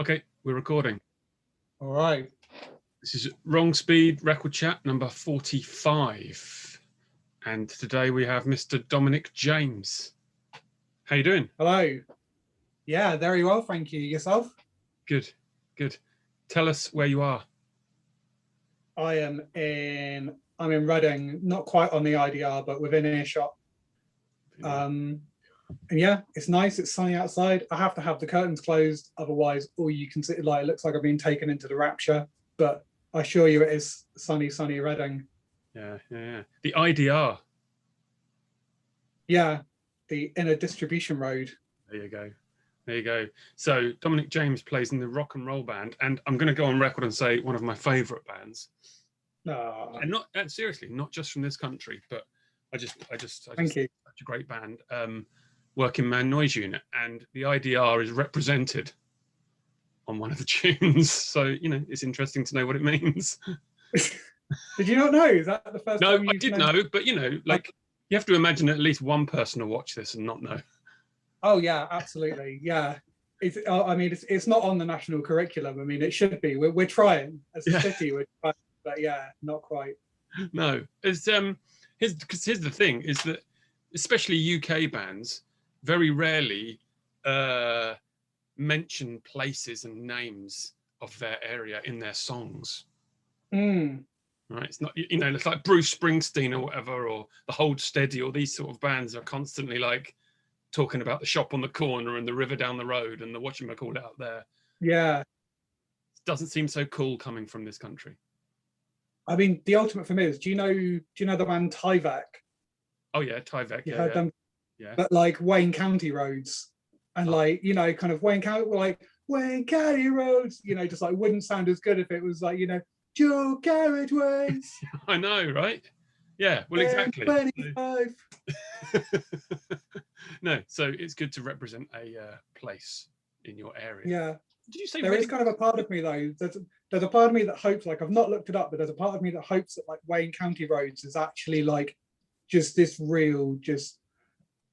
Okay, we're recording. All right. This is Wrong Speed Record Chat number 45. And today we have Mr. Dominic James. How you doing? Hello. Yeah, very well, thank you. Yourself? Good, good. Tell us where you are. I'm in Reading, not quite on the IDR, but within earshot. And yeah, it's nice. It's sunny outside. I have to have the curtains closed, otherwise all you can see, like, it looks like I've been taken into the rapture. But I assure you, it is sunny Reading. Yeah. The IDR. Yeah, the inner distribution road. There you go. So Dominic James plays in the rock and roll band, and I'm going to go on record and say one of my favourite bands. And not seriously, not just from this country, but I just thank you. Such a great band. Workin Man Noise Unit, and the IDR is represented on one of the tunes. So, you know, it's interesting to know what it means. Did you not know? Is that the first time? No, I did know, but you know, like, you have to imagine at least one person will watch this and not know. Oh yeah, absolutely. Yeah. It's not on the national curriculum. I mean, it should be. We're trying as a city, we're trying, but yeah, not quite. No, here's the thing: is that especially UK bands very rarely mention places and names of their area in their songs. Right? It's not, you know, it's like Bruce Springsteen or whatever, or the Hold Steady, or these sort of bands are constantly like talking about the shop on the corner and the river down the road and the whatchamacallit out there. Yeah. It doesn't seem so cool coming from this country. I mean, the ultimate for me is, do you know the band Tyvek? Oh yeah, Tyvek. You heard them? Yeah. But like Wayne County roads, and like, you know, kind of Wayne County roads, you know, just like wouldn't sound as good if it was like, you know, dual carriageways. I know, right? Yeah, well, exactly. 25. No, so it's good to represent a place in your area. Yeah. Did you say there is kind of a part of me though? There's a part of me that hopes, like, I've not looked it up, but there's a part of me that hopes that like Wayne County roads is actually like just this real,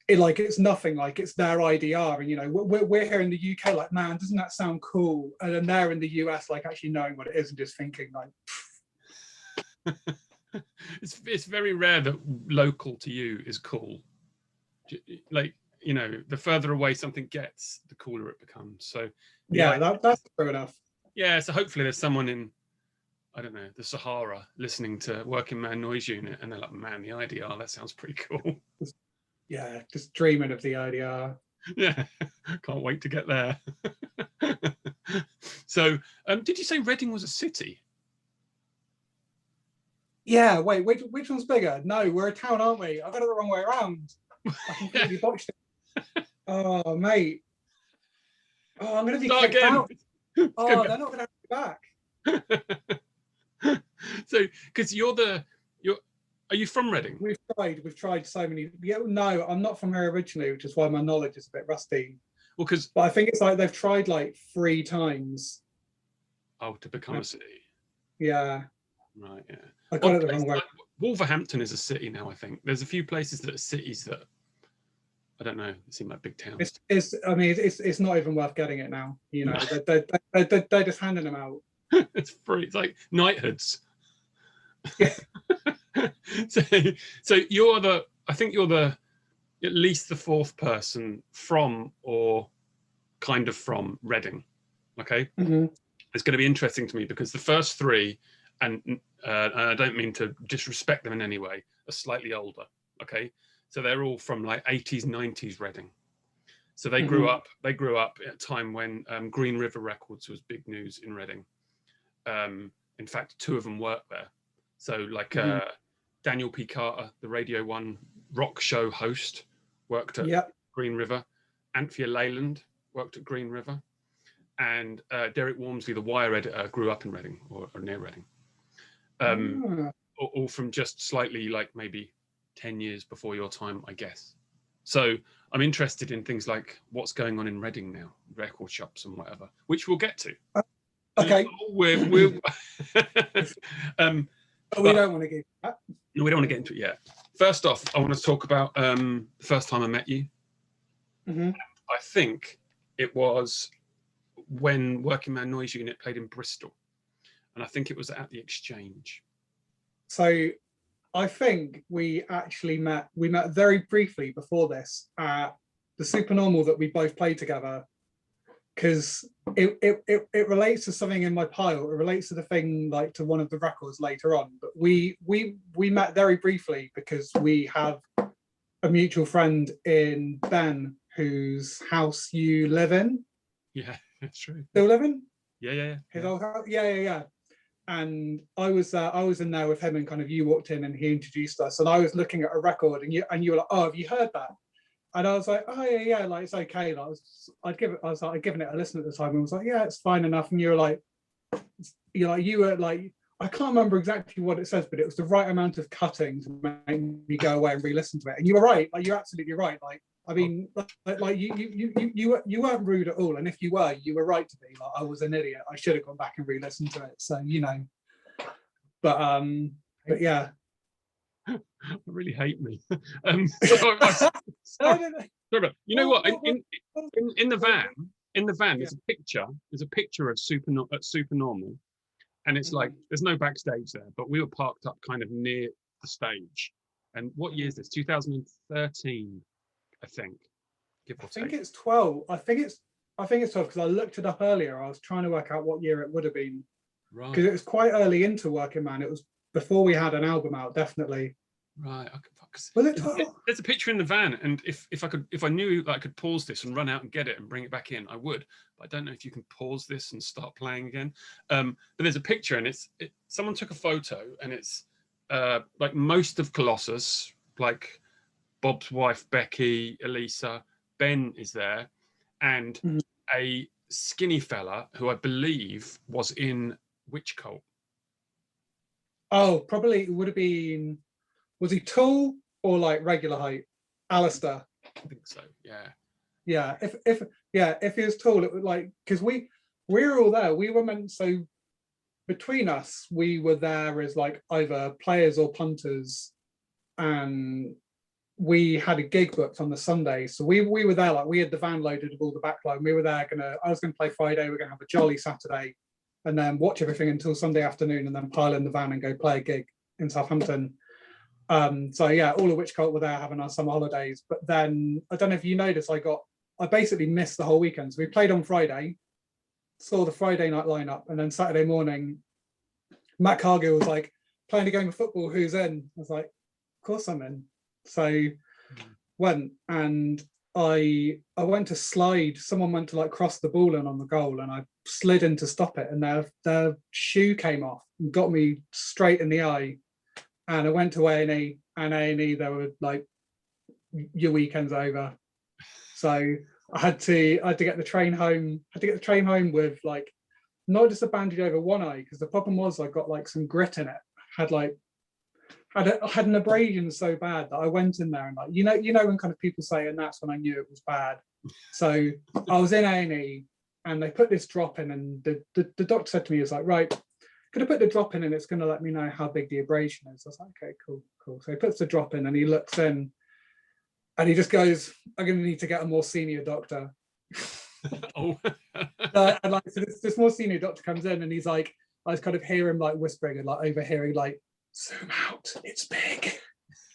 it's nothing, like it's their IDR, and you know, we're here in the UK like, man, doesn't that sound cool? And then they're in the US like actually knowing what it is and just thinking like it's very rare that local to you is cool. Like, you know, the further away something gets, the cooler it becomes. So yeah, that's true enough. Yeah, so hopefully there's someone in, I don't know, the Sahara listening to Workin Man Noise Unit, and they're like, man, the IDR, that sounds pretty cool. Yeah, just dreaming of the IDR. Yeah, can't wait to get there. So, did you say Reading was a city? Yeah, wait, which one's bigger? No, we're a town, aren't we? I got it the wrong way around. I completely botched it. Oh, mate. Oh, I'm going to be kicked out. Oh, they're not going to have me back. So, because are you from Reading? We've tried so many. Yeah, no, I'm not from here originally, which is why my knowledge is a bit rusty. Well, but I think it's like they've tried like 3 times. Oh, to become a city. Yeah. Right. Yeah. I got it the wrong way. Like Wolverhampton is a city now. I think there's a few places that are cities that I don't know. They seem like big towns. It's not even worth getting it now. You know, they're just handing them out. It's free. It's like knighthoods. Yeah. So I think you're at least the 4th person from or kind of from Reading. Okay. It's going to be interesting to me because the first 3, and I don't mean to disrespect them in any way, are slightly older. Okay. So they're all from like 80s, 90s Reading. So they grew up at a time when Green River Records was big news in Reading. In fact, 2 of them worked there. So like Daniel P. Carter, the Radio 1 rock show host, worked at Green River. Anthea Leyland worked at Green River. And Derek Walmsley, the Wire editor, grew up in Reading or near Reading. All from just slightly like maybe 10 years before your time, I guess. So I'm interested in things like what's going on in Reading now, record shops and whatever, which we'll get to. Okay. But we don't want to get that. No, we don't want to get into it yet. First off, I want to talk about the first time I met you. I think it was when Working Man Noise Unit played in Bristol, and I think it was at the Exchange. So I think we actually met very briefly before this at the Supernormal that we both played together, because it relates to something in my pile. It relates to the thing, like to one of the records later on. But we met very briefly because we have a mutual friend in Ben, whose house you live in. Yeah, that's true. Still living? Yeah. His old house? Yeah. And I was in there with him, and kind of you walked in and he introduced us, and I was looking at a record, and you were like, oh, have you heard that? And I was like, oh yeah, like it's okay. Like I'd given it a listen at the time, and was like, yeah, it's fine enough. And you were like, you were like, I can't remember exactly what it says, but it was the right amount of cutting to make me go away and re-listen to it. And you were right. Like, you're absolutely right. Like, I mean, like you weren't rude at all. And if you were right to be. Like, I was an idiot. I should have gone back and re-listened to it. So, you know, but yeah. Really hate me. Sorry, but you know what? In the van, there's a picture of Supernormal, and it's like there's no backstage there, but we were parked up kind of near the stage. And what year is this? 2013, I think. Give or take. I think it's 12. I think it's 12 because I looked it up earlier. I was trying to work out what year it would have been. Right. Because it was quite early into Working Man. It was before we had an album out, definitely. Right. There's a picture in the van, and if I knew that I could pause this and run out and get it and bring it back in, I would. But I don't know if you can pause this and start playing again. But there's a picture, and someone took a photo, and it's like most of Colossus, like Bob's wife Becky, Elisa, Ben is there, and a skinny fella who I believe was in Witchcult. Oh, probably it would have been. Was he tall or like regular height? Alistair. I think so. Yeah. Yeah. If he was tall, it would like, because we were all there. We were meant, so between us, we were there as like either players or punters, and we had a gig booked on the Sunday. So we were there, like we had the van loaded with all the backline. We were there I was gonna play Friday, we're gonna have a jolly Saturday, and then watch everything until Sunday afternoon, and then pile in the van and go play a gig in Southampton. So yeah, all of Witchcult were there having our summer holidays. But then I don't know if you noticed, I basically missed the whole weekend. So we played on Friday, saw the Friday night lineup, and then Saturday morning, Matt Cargill was like, playing a game of football, who's in? I was like, of course I'm in. So went, and I went to slide. Someone went to like cross the ball in on the goal, and I slid in to stop it, and their shoe came off and got me straight in the eye. And I went to A&E, and A&E, they were like, your weekend's over. So I had to get the train home. With like, not just a bandage over one eye, because the problem was I got like some grit in it. I had an abrasion so bad that I went in there and like, you know when kind of people say, and that's when I knew it was bad. So I was in A&E, and they put this drop in, and the doctor said to me, he was like, right, could I put the drop in and it's going to let me know how big the abrasion is? I was like, okay, cool. So he puts the drop in, and he looks in, and he just goes, I'm going to need to get a more senior doctor. Oh. And like, so this more senior doctor comes in, and he's like, I just kind of hear him like whispering and like overhearing, like, zoom out, it's big.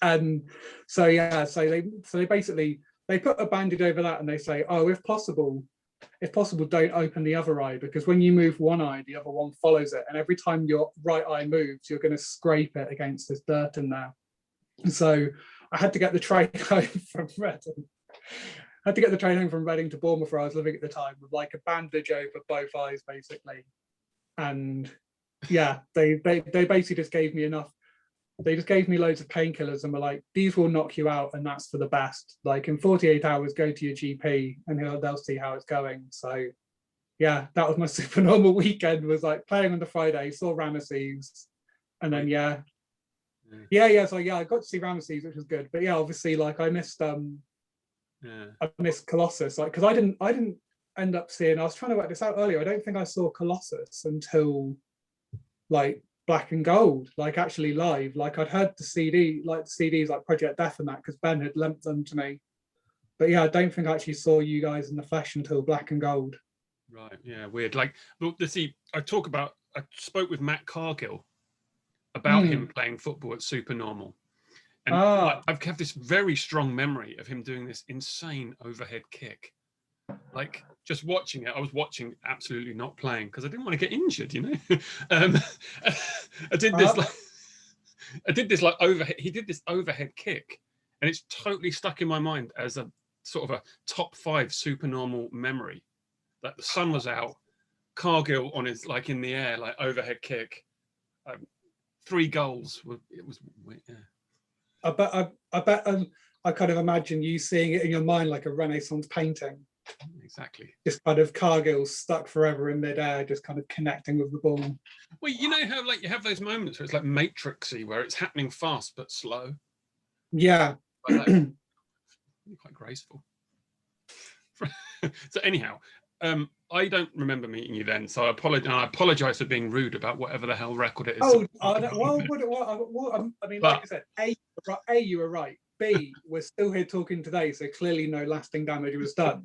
And so yeah, so they basically, they put a bandage over that, and they say, oh, if possible, don't open the other eye, because when you move one eye, the other one follows it. And every time your right eye moves, you're going to scrape it against this dirt in there. So I had to get the train home from Reading. To Bournemouth, where I was living at the time, with like a bandage over both eyes, basically. And yeah, they basically just gave me enough. They just gave me loads of painkillers and were like, these will knock you out, and that's for the best. Like, in 48 hours, go to your GP and they'll see how it's going. So yeah, that was my Supernormal weekend, was like playing on the Friday, saw Ramesses, and then yeah. So yeah, I got to see Ramesses, which was good. But yeah, obviously, like I missed Colossus, like, because I didn't end up seeing, I was trying to work this out earlier, I don't think I saw Colossus until like Black and Gold, like actually live. Like I'd heard the CDs like Project Death and that, because Ben had lent them to me. But yeah, I don't think I actually saw you guys in the flesh until Black and Gold. Right. Yeah. Weird. Like, look, see, I spoke with Matt Cargill about him playing football at Supernormal. And I've kept this very strong memory of him doing this insane overhead kick. Like, just watching it, I was watching, absolutely not playing, because I didn't want to get injured, you know. I did this like overhead. He did this overhead kick, and it's totally stuck in my mind as a sort of a top 5 Supernormal memory. Like, the sun was out, Cargill on his, like, in the air, like, overhead kick, 3 goals. It was, yeah. I bet I kind of imagine you seeing it in your mind like a Renaissance painting. Exactly. Just kind of Cargill stuck forever in midair, just kind of connecting with the ball. Well, you know how, like, you have those moments where it's like Matrixy, where it's happening fast but slow. Yeah. Like that. Quite graceful. So anyhow, I don't remember meeting you then, so I apologize for being rude about whatever the hell record it is. Oh, well, I mean, like I said, A, you were right. B, we're still here talking today, so clearly no lasting damage was done.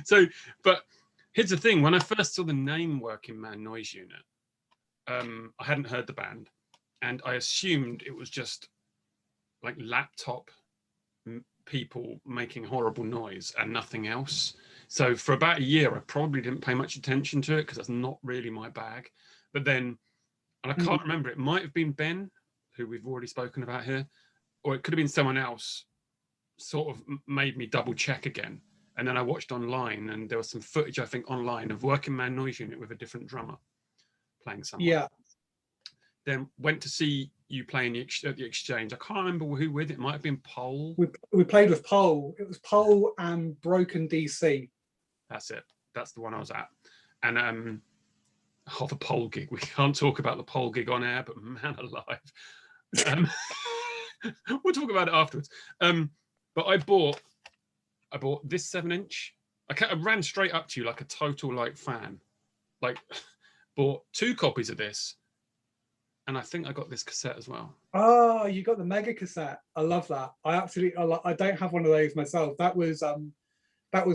So, but here's the thing: when I first saw the name Workin Man Noise Unit, I hadn't heard the band, and I assumed it was just like laptop people making horrible noise and nothing else. So for about a year, I probably didn't pay much attention to it because that's not really my bag. But then, and I can't remember, it might have been Ben, who we've already spoken about here, or it could have been someone else, sort of made me double check again. And then I watched online, and there was some footage, I think, online of Workin Man Noise Unit with a different drummer playing somewhere. Yeah. Then went to see you playing at the Exchange. I can't remember who with. It might have been Pole. We played with Pole. It was Pole and Broken DC. That's it. That's the one I was at. And the Pole gig. We can't talk about the Pole gig on air, but man alive. We'll talk about it afterwards. But I bought this 7-inch. I ran straight up to you like a total like fan. Like, bought 2 copies of this. And I think I got this cassette as well. Oh, you got the mega cassette. I love that. I don't have one of those myself. That was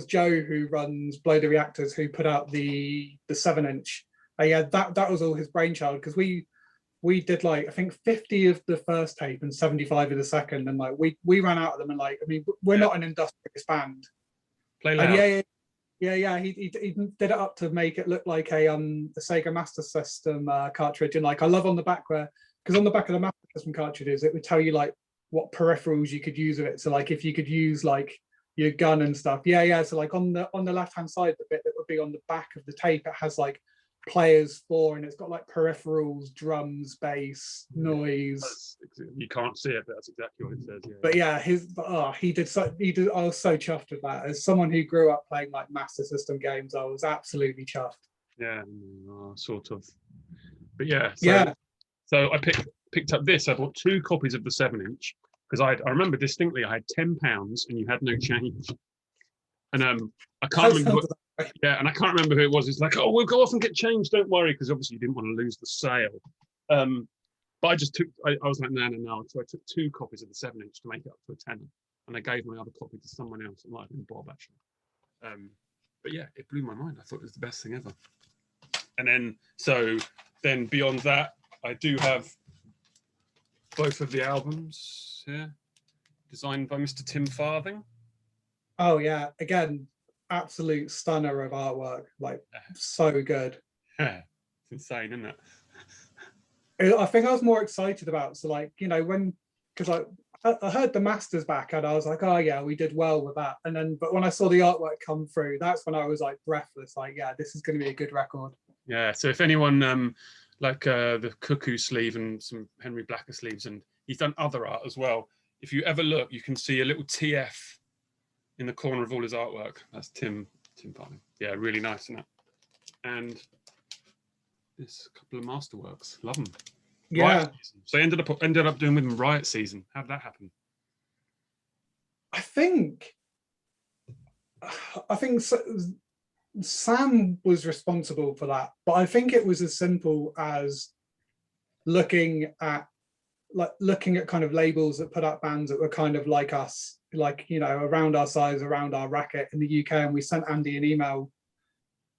Joe, who runs Blow the Reactors, who put out the 7-inch. Yeah, that was all his brainchild, because we did like, I think 50 of the first tape and 75 of the second, and like we ran out of them, and like, I mean, we're not an industrious band. Play loud. Yeah. He did it up to make it look like a Sega Master System cartridge, and like I love on the back because on the back of the Master System cartridges, it would tell you like what peripherals you could use with it. So like if you could use like your gun and stuff. Yeah. So like on the left hand side, the bit that would be on the back of the tape, it has like players for, and it's got like peripherals, drums, bass, noise. You can't see it, but that's exactly what it says. Yeah. But yeah, he did. I was so chuffed with that. As someone who grew up playing like Master System games, I was absolutely chuffed. Yeah, sort of. But yeah, so I picked up this. I bought 2 copies of the 7-inch because I remember distinctly I had £10 and you had no change. And I can't remember. And I can't remember who it was. It's like, oh, we'll go off and get change. Don't worry, because obviously you didn't want to lose the sale. But I just took. I was like, no. So I took 2 copies of the 7-inch to make it up to a tenner, and I gave my other copy to someone else. It might have been Bob, actually. But yeah, it blew my mind. I thought it was the best thing ever. And then beyond that, I do have both of the albums here, designed by Mr. Tim Farthing. Oh yeah, again, absolute stunner of artwork, like so good. Yeah, it's insane, isn't it? I think I was more excited about, so like, you know, because I heard the masters back and I was like, oh yeah, we did well with that. And then, but when I saw the artwork come through, that's when I was like breathless, like, yeah, this is going to be a good record. Yeah, so if anyone like the Cuckoo sleeve and some Henry Blacker sleeves, and he's done other art as well. If you ever look, you can see a little TF in the corner of all his artwork. That's Tim Farthing. Yeah, really nice, isn't it? And this couple of masterworks, love them. Yeah. So I ended up doing with them Riot Season. How did that happen? I think Sam was responsible for that, but I think it was as simple as looking at kind of labels that put out bands that were kind of like us, like, you know, around our size, around our racket in the UK, and we sent Andy an email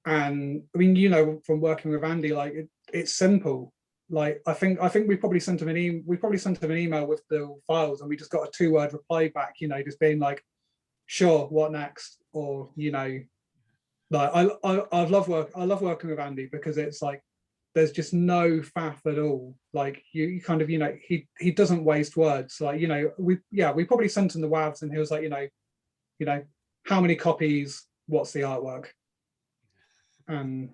And I mean, you know, from working with Andy, like it's simple. Like I think we probably sent him an email with the files, and we just got a 2-word reply back, you know, just being like, sure, what next? Or, you know, like I love working with Andy because it's like there's just no faff at all. Like you kind of, you know, he doesn't waste words. Like, you know, we probably sent him the WAVs, and he was like, you know, how many copies, what's the artwork? And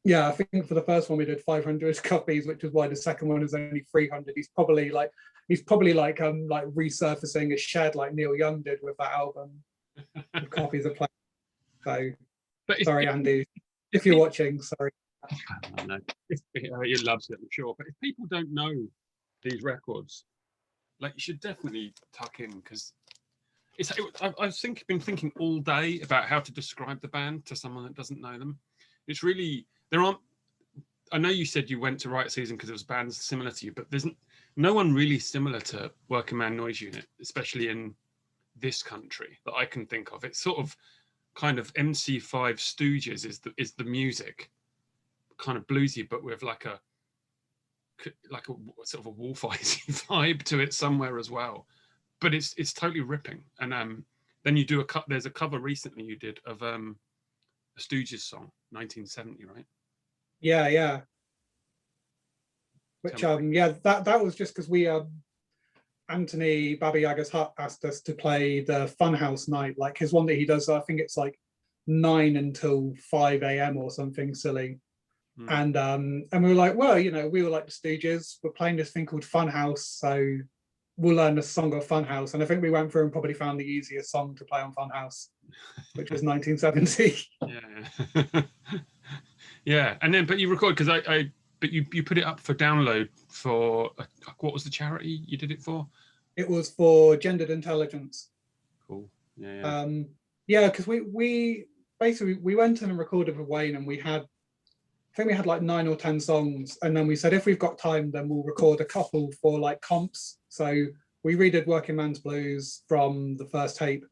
yeah, I think for the first one we did 500 copies, which is why the second one is only 300. He's probably like resurfacing a shed like Neil Young did with that album of copies of play. So sorry, Andy, if you're watching, sorry. I know. He loves it, I'm sure. But if people don't know these records, like, you should definitely tuck in, because I've been thinking all day about how to describe the band to someone that doesn't know them. It's really, I know you said you went to Riot Season because it was bands similar to you, but there's no one really similar to Workin Man Noise Unit, especially in this country, that I can think of. It's sort of kind of MC5 Stooges is the music, kind of bluesy, but with like a sort of a Wolfizey vibe to it somewhere as well. But it's totally ripping. And then you do there's a cover recently you did of a Stooges song, 1970, right? Yeah. Which that was just because we Anthony Baba Yaga's Hut asked us to play the Funhouse night, like his one that he does. I think it's like 9 until 5 a.m. or something silly. And we were like, well, you know, we were like the Stooges. We're playing this thing called Funhouse, so we'll learn the song of Funhouse. And I think we went through and probably found the easiest song to play on Funhouse, which was 1970. Yeah. Yeah. And then, but you record, because but you put it up for download for, what was the charity you did it for? It was for Gendered Intelligence. Cool. Yeah. Yeah, because we basically we went in and recorded with Wayne, and I think we had like 9 or 10 songs, and then we said if we've got time, then we'll record a couple for like comps. So we redid Working Man's Blues from the first tape,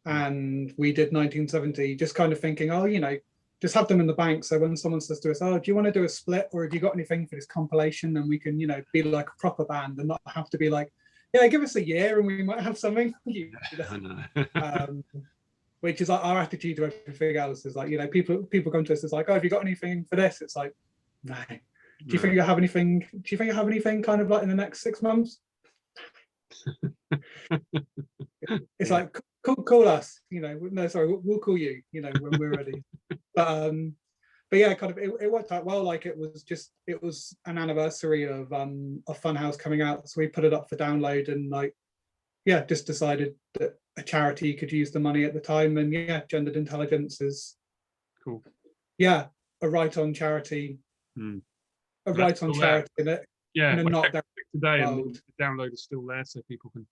and we did 1970, just kind of thinking, oh, you know, just have them in the bank. So when someone says to us, oh, do you want to do a split, or have you got anything for this compilation? And we can, you know, be like a proper band and not have to be like, yeah, give us a year and we might have something. I know. Which is like our attitude to everything else, is like, you know, people come to us, it's like, oh, have you got anything for this? It's like, no. Do you think you have anything? Do you think you have anything kind of like in the next 6 months? It's like, call us, you know. No, sorry, we'll call you, you know, when we're ready. But yeah, kind of it worked out well. Like it was an anniversary of Funhouse coming out, so we put it up for download, and like, yeah, just decided that a charity could use the money at the time. And yeah, Gendered Intelligence is cool. Yeah, a right-on charity. A right-on charity in it. Yeah, in a not today, and the download is still there, so people can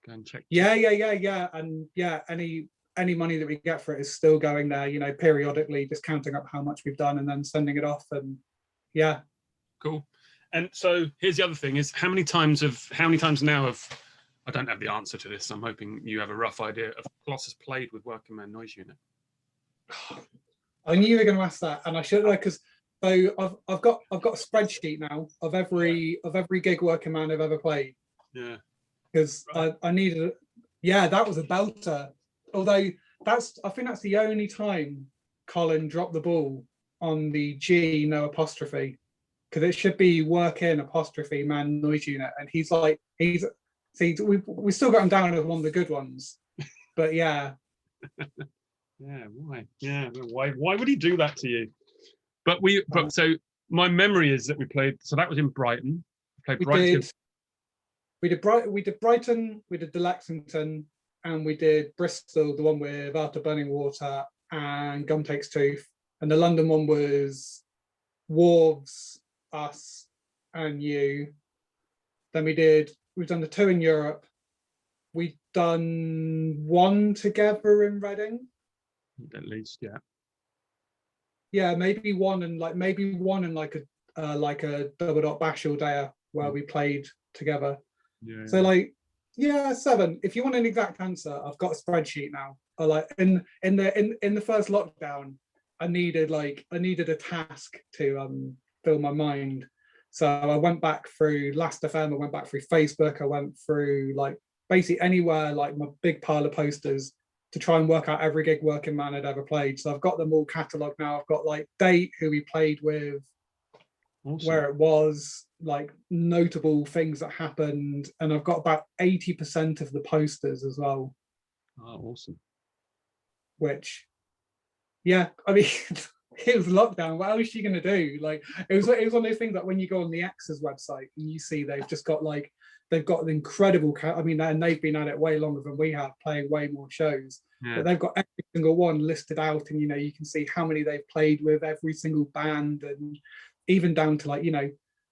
go and check. Yeah. And yeah, any money that we get for it is still going there, you know, periodically, just counting up how much we've done and then sending it off. And yeah. Cool. And so here's the other thing, is how many times now have, I don't have the answer to this, I'm hoping you have a rough idea, of Colossus played with Workin Man Noise Unit? I knew you were going to ask that, and I should, like, because so I've got a spreadsheet now of every gig Workin Man I've ever played. Yeah. Because I needed, yeah, that was a belter. Although I think that's the only time Colin dropped the ball on the G, no apostrophe, because it should be Workin Man Noise Unit, and we still got him down as one of the good ones, but yeah. Yeah, why? Yeah, why would he do that to you? But so my memory is that we played. So that was in Brighton. We did Brighton. We did the Lexington, and we did Bristol, the one with After Burning Water and Gum Takes Tooth, and the London one was Wolves, us, and you. Then we've done the 2 in Europe. We've done 1 together in Reading. At least, yeah. Yeah, maybe one and like a double dot bash all day where we played together. Yeah. So like, yeah, 7. If you want an exact answer, I've got a spreadsheet now. Like in the first lockdown, I needed a task to fill my mind. So I went back through Last.fm, I went back through Facebook, I went through like basically anywhere, like my big pile of posters, to try and work out every gig Workin Man had ever played. So I've got them all catalogued now. I've got like date, who we played with, awesome, where it was, like notable things that happened, and I've got about 80% of the posters as well. Oh, awesome. Which, yeah, I mean, it was lockdown. What else are you going to do? Like, it was one of those things that when you go on the X's website and you see they've just got like, they've got an incredible, I mean, and they've been at it way longer than we have, playing way more shows. Yeah. But they've got every single one listed out, and you can see how many they've played with, every single band, and even down to like,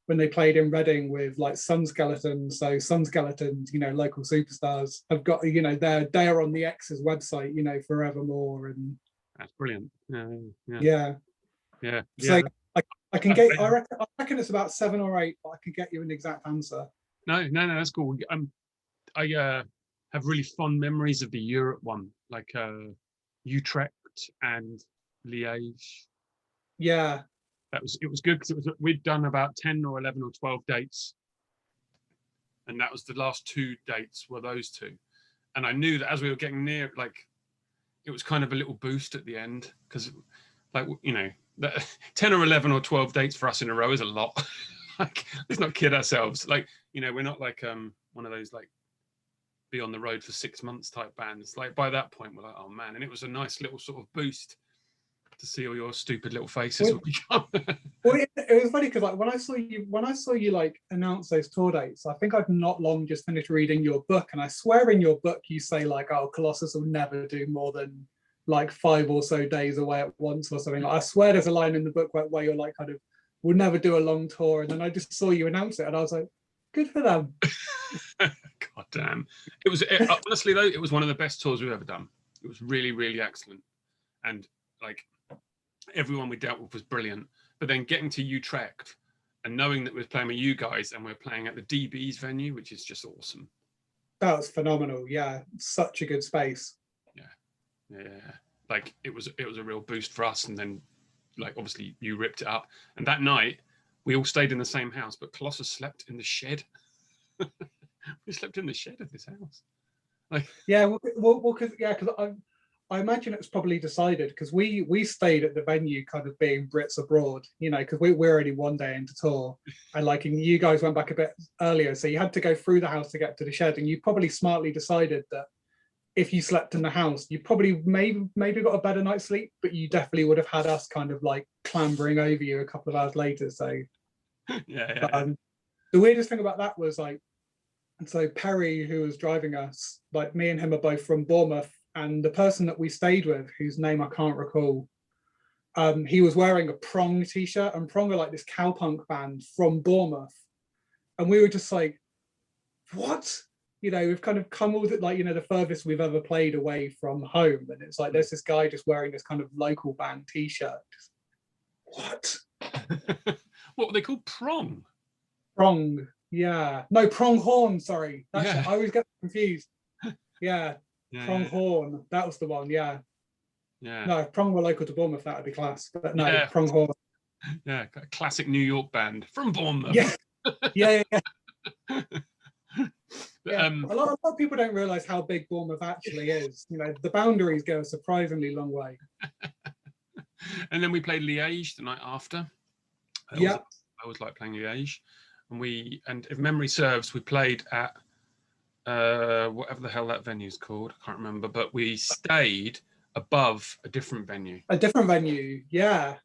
when they played in Reading with like Sun Skeletons. So Sun Skeletons, local superstars, have got, they're on the X's website, forevermore. And that's brilliant. Yeah. So I can get, I reckon it's about 7 or 8, but I can get you an exact answer. No, that's cool. I have really fond memories of the Europe one, like Utrecht and Liège. Yeah. It was good because we'd done about 10 or 11 or 12 dates, and that was the last 2 dates were those 2. And I knew that as we were getting near, like, it was kind of a little boost at the end, because like, 10 or 11 or 12 dates for us in a row is a lot. Like, let's not kid ourselves. Like, we're not like one of those like be on the road for 6 months type bands. Like, by that point we're like, oh man. And it was a nice little sort of boost to see all your stupid little faces. Well, it was funny because like when I saw you like announce those tour dates, I think I've not long just finished reading your book, and I swear in your book you say like, oh, Colossus will never do more than like 5 or so days away at once or something. Like, I swear there's a line in the book where you're like, kind of, we'll never do a long tour. And then I just saw you announce it, and I was like, good for them. God damn. Honestly though, it was one of the best tours we've ever done. It was really, really excellent. And like, everyone we dealt with was brilliant. But then getting to Utrecht and knowing that we're playing with you guys, and we're playing at the DB's venue, which is just awesome. That was phenomenal. Yeah, such a good space. Yeah. Like, it was a real boost for us. And then, like, obviously you ripped it up. And that night we all stayed in the same house, but Colossus slept in the shed. We slept in the shed of this house. Like, yeah, because I imagine it's probably decided, because we stayed at the venue kind of being Brits abroad, because we're only 1 day into tour, and like, and you guys went back a bit earlier, so you had to go through the house to get to the shed, and you probably smartly decided that if you slept in the house, you probably maybe got a better night's sleep, but you definitely would have had us kind of like clambering over you a couple of hours later. So yeah. The weirdest thing about that was like, so Perry, who was driving us, like, me and him are both from Bournemouth, and the person that we stayed with, whose name I can't recall, he was wearing a Prong t-shirt, and Prong are like this cowpunk band from Bournemouth, and we were just like, what? We've kind of come all like, the furthest we've ever played away from home, and it's like there's this guy just wearing this kind of local band t-shirt. What? What were they called? Prong? Prong, yeah. No, Pronghorn, sorry. I always get confused. Yeah. Pronghorn, that was the one. Yeah. No, if Prong were local to Bournemouth, that would be class. But no, Pronghorn. Yeah, a classic New York band from Bournemouth. Yeah. A lot of people don't realise how big Bournemouth actually is. The boundaries go a surprisingly long way. And then we played Liège the night after. I always like playing Liège. And if memory serves, we played at whatever the hell that venue's called, I can't remember, but we stayed above a different venue. Yeah,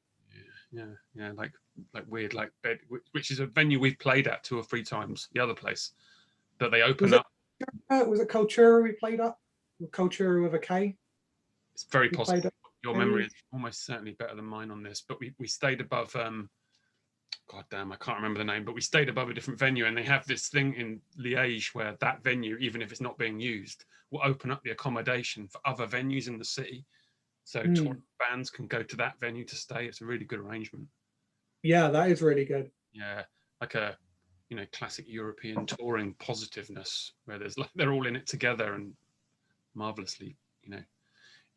like weird, like bed, which is a venue we've played at 2 or 3 times, the other place that they opened up. Was it Cultura we played at? Cultura with a K? It's very possible. Your memory is almost certainly better than mine on this, but we stayed above God damn, I can't remember the name, but we stayed above a different venue, and they have this thing in Liège where that venue, even if it's not being used, will open up the accommodation for other venues in the city. So touring bands can go to that venue to stay. It's a really good arrangement. Yeah, that is really good. Yeah, like a classic European touring positiveness, where there's like they're all in it together and marvelously,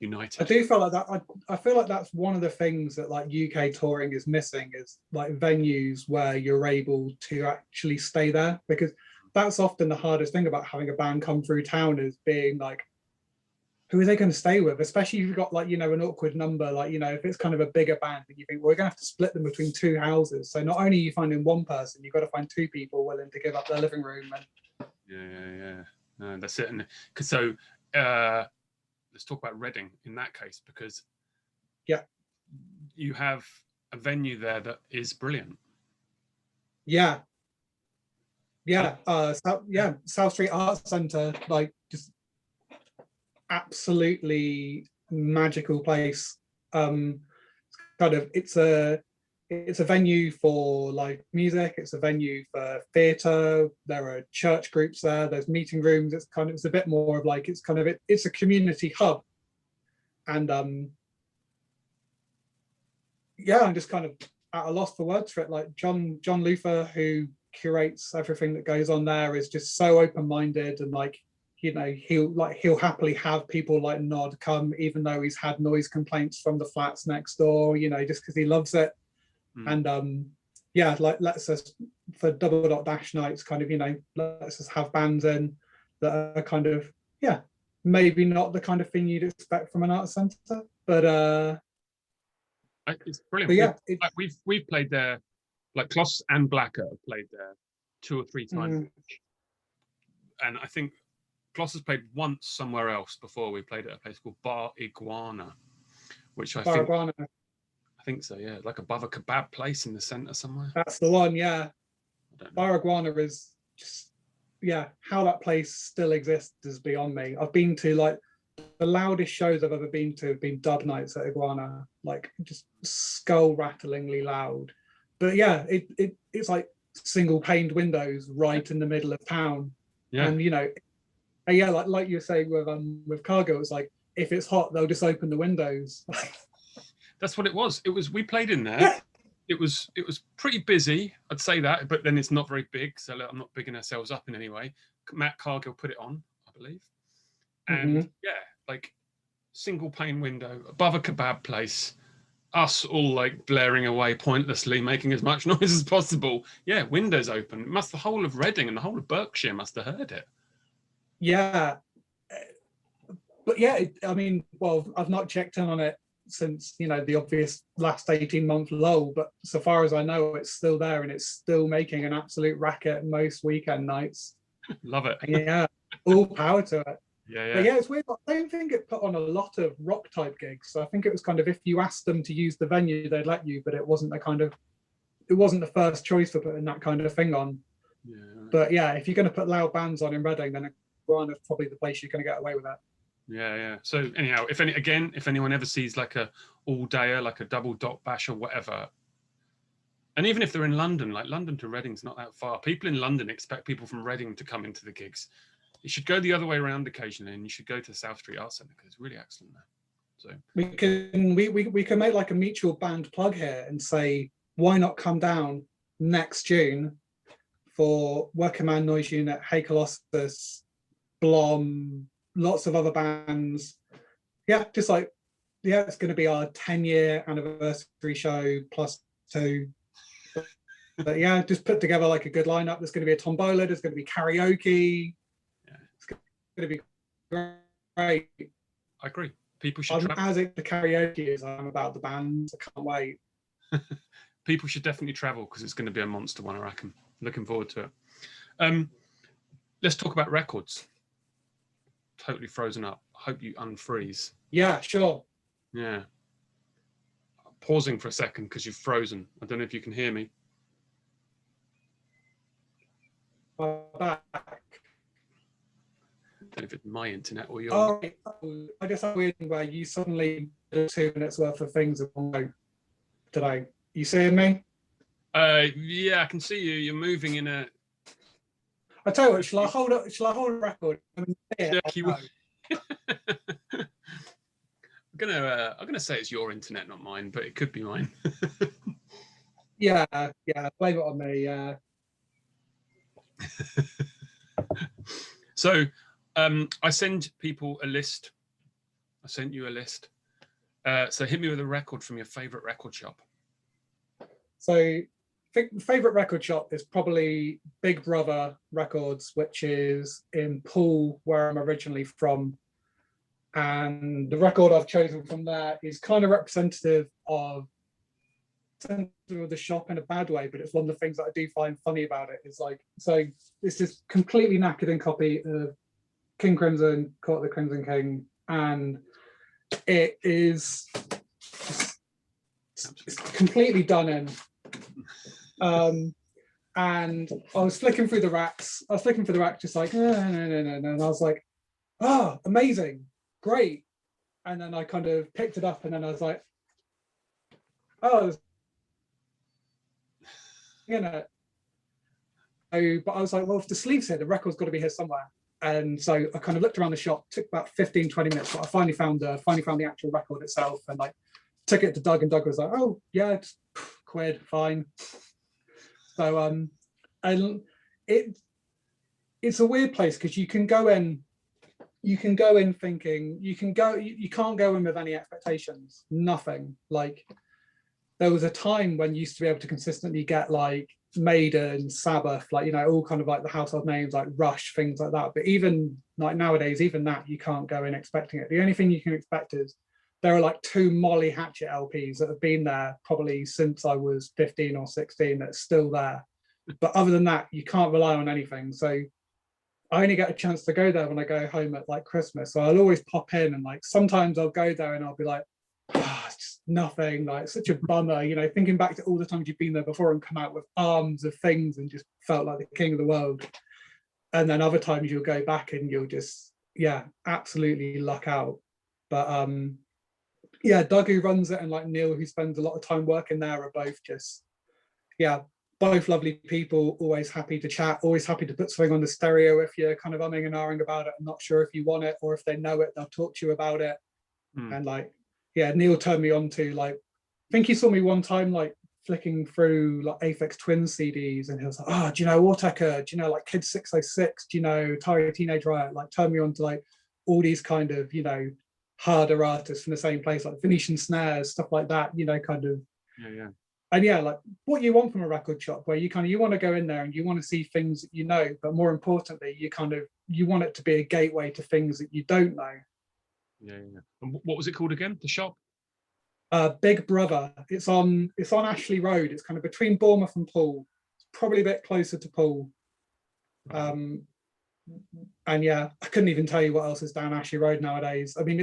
united. I do feel like that. I feel like that's one of the things that like UK touring is missing, is like venues where you're able to actually stay there, because that's often the hardest thing about having a band come through town, is being like, who are they going to stay with? Especially if you've got like, you know, an awkward number, like, you know, if it's kind of a bigger band and you think, well, we're going to have to split them between two houses. So not only are you finding one person, you've got to find two people willing to give up their living room. And Yeah. No, that's it. And so let's talk about Reading in that case, because you have a venue there that is brilliant. Yeah. South Street Arts Centre, like just absolutely magical place. It's a venue for live music, it's a venue for theatre, there are church groups there, there's meeting rooms. It's a bit more of like, it's a community hub. And I'm just kind of at a loss for words for it. Like John Luther, who curates everything that goes on there, is just so open-minded, and like, you know, he'll happily have people like Nod come, even though he's had noise complaints from the flats next door, you know, just because he loves it. And like lets us, for Double Dot Dash nights, kind of, you know, lets us have bands in that are kind of, maybe not the kind of thing you'd expect from an art centre, but it's brilliant. But we've played there, like Kloss and Blacker have played there 2 or 3 times, and I think Kloss has played once somewhere else before. We played at a place called Bar Iguana, which I think so, yeah, like above a kebab place in the centre somewhere. That's the one, yeah. Bar Iguana is just, how that place still exists is beyond me. I've been to, like, the loudest shows I've ever been to have been dub nights at Iguana, like just skull-rattlingly loud. But it's like single-paned windows right in the middle of town. Yeah. And, you know, like you were saying with Cargo, it's like, if it's hot, they'll just open the windows. That's what it was. We played in there. Yeah. It was pretty busy, I'd say that, but then it's not very big, so I'm not bigging ourselves up in any way. Matt Cargill put it on, I believe. And like single pane window above a kebab place, us all like blaring away pointlessly, making as much noise as possible. Yeah, windows open. The whole of Reading and the whole of Berkshire must have heard it. Yeah. But I mean, well, I've not checked in on it since, you know, the obvious last 18-month lull, but so far as I know, it's still there and it's still making an absolute racket most weekend nights. Love it. Yeah, all power to it. Yeah. But it's weird. I don't think it put on a lot of rock type gigs. So I think it was kind of, if you asked them to use the venue, they'd let you, but it wasn't the first choice for putting that kind of thing on. Yeah. But if you're going to put loud bands on in Reading, then Iguana's probably the place you're going to get away with that. Yeah. So anyhow, if anyone ever sees like a all-dayer, like a double dot bash or whatever, and even if they're in London, like London to Reading's not that far. People in London expect people from Reading to come into the gigs. You should go the other way around occasionally, and you should go to South Street Arts Centre because it's really excellent there. So we can make like a mutual band plug here and say, why not come down next June for Workin Man Noise Unit, Hey Colossus, Blom, lots of other bands. It's going to be our 10-year anniversary show plus 2. But just put together like a good lineup. There's going to be a tombola, there's going to be karaoke. It's going to be great. I agree. People should travel. As the karaoke is, I'm about the bands. I can't wait. People should definitely travel because it's going to be a monster one, I reckon. Looking forward to it. Let's talk about records. Totally frozen up. I hope you unfreeze. Yeah, sure. Yeah. Pausing for a second because you've frozen. I don't know if you can hear me. Back. I don't know if it's my internet or yours. Oh, I just had a weird thing where you suddenly did 2 minutes worth of things today. You seeing me? Yeah, I can see you. You're moving in a. I tell you what, shall I hold a record? I'm gonna say it's your internet, not mine, but it could be mine. yeah, blame it on me. Yeah. So, I send people a list I sent you a list. So hit me with a record from your favorite record shop. So I think favorite record shop is probably Big Brother Records, which is in Poole, where I'm originally from. And the record I've chosen from there is kind of representative of the shop in a bad way, but it's one of the things that I do find funny about it. Is like, so this is completely knackered in copy of King Crimson, Court of the Crimson King, and it is it's completely done in. And I was flicking through the racks. Just like, no. And I was like, oh, amazing, great. And then I kind of picked it up, and then I was like, oh, you know. So, but I was like, well, if the sleeve's here, the record's got to be here somewhere. And so I kind of looked around the shop, took about 15, 20 minutes, but I finally found the actual record itself, and like took it to Doug, and Doug was like, oh yeah, it's quid, fine. So and it's a weird place because you can go in thinking you can't go in with any expectations, nothing. Like there was a time when you used to be able to consistently get like Maiden, Sabbath, like, you know, all kind of like the household names like Rush, things like that. But even like nowadays, even that you can't go in expecting it. The only thing you can expect is there are like 2 Molly Hatchet LPs that have been there probably since I was 15 or 16 that's still there. But other than that, you can't rely on anything. So I only get a chance to go there when I go home at like Christmas. So I'll always pop in, and like sometimes I'll go there and I'll be like, oh, it's just nothing, like such a bummer, you know, thinking back to all the times you've been there before and come out with arms of things and just felt like the king of the world. And then other times you'll go back and you'll just, yeah, absolutely luck out. But yeah, Doug who runs it and like Neil who spends a lot of time working there are both just, yeah, both lovely people, always happy to chat, always happy to put something on the stereo if you're kind of umming and ahhing about it and not sure if you want it, or if they know it, they'll talk to you about it. And like, yeah, Neil turned me on to like, I think he saw me one time like flicking through like Aphex Twin CDs, and he was like, oh, do you know Waterker? Do you know like Kid 606? Do you know Atari Teenage Riot? Like turned me on to like all these kind of, you know, harder artists from the same place, like Venetian Snares, stuff like that, you know, kind of. Yeah. And yeah, like what you want from a record shop, where you want to go in there and you want to see things that you know, but more importantly, you want it to be a gateway to things that you don't know. Yeah. And what was it called again? The shop? Big Brother. It's on Ashley Road. It's kind of between Bournemouth and Poole. It's probably a bit closer to Poole. And yeah, I couldn't even tell you what else is down Ashley Road nowadays. I mean,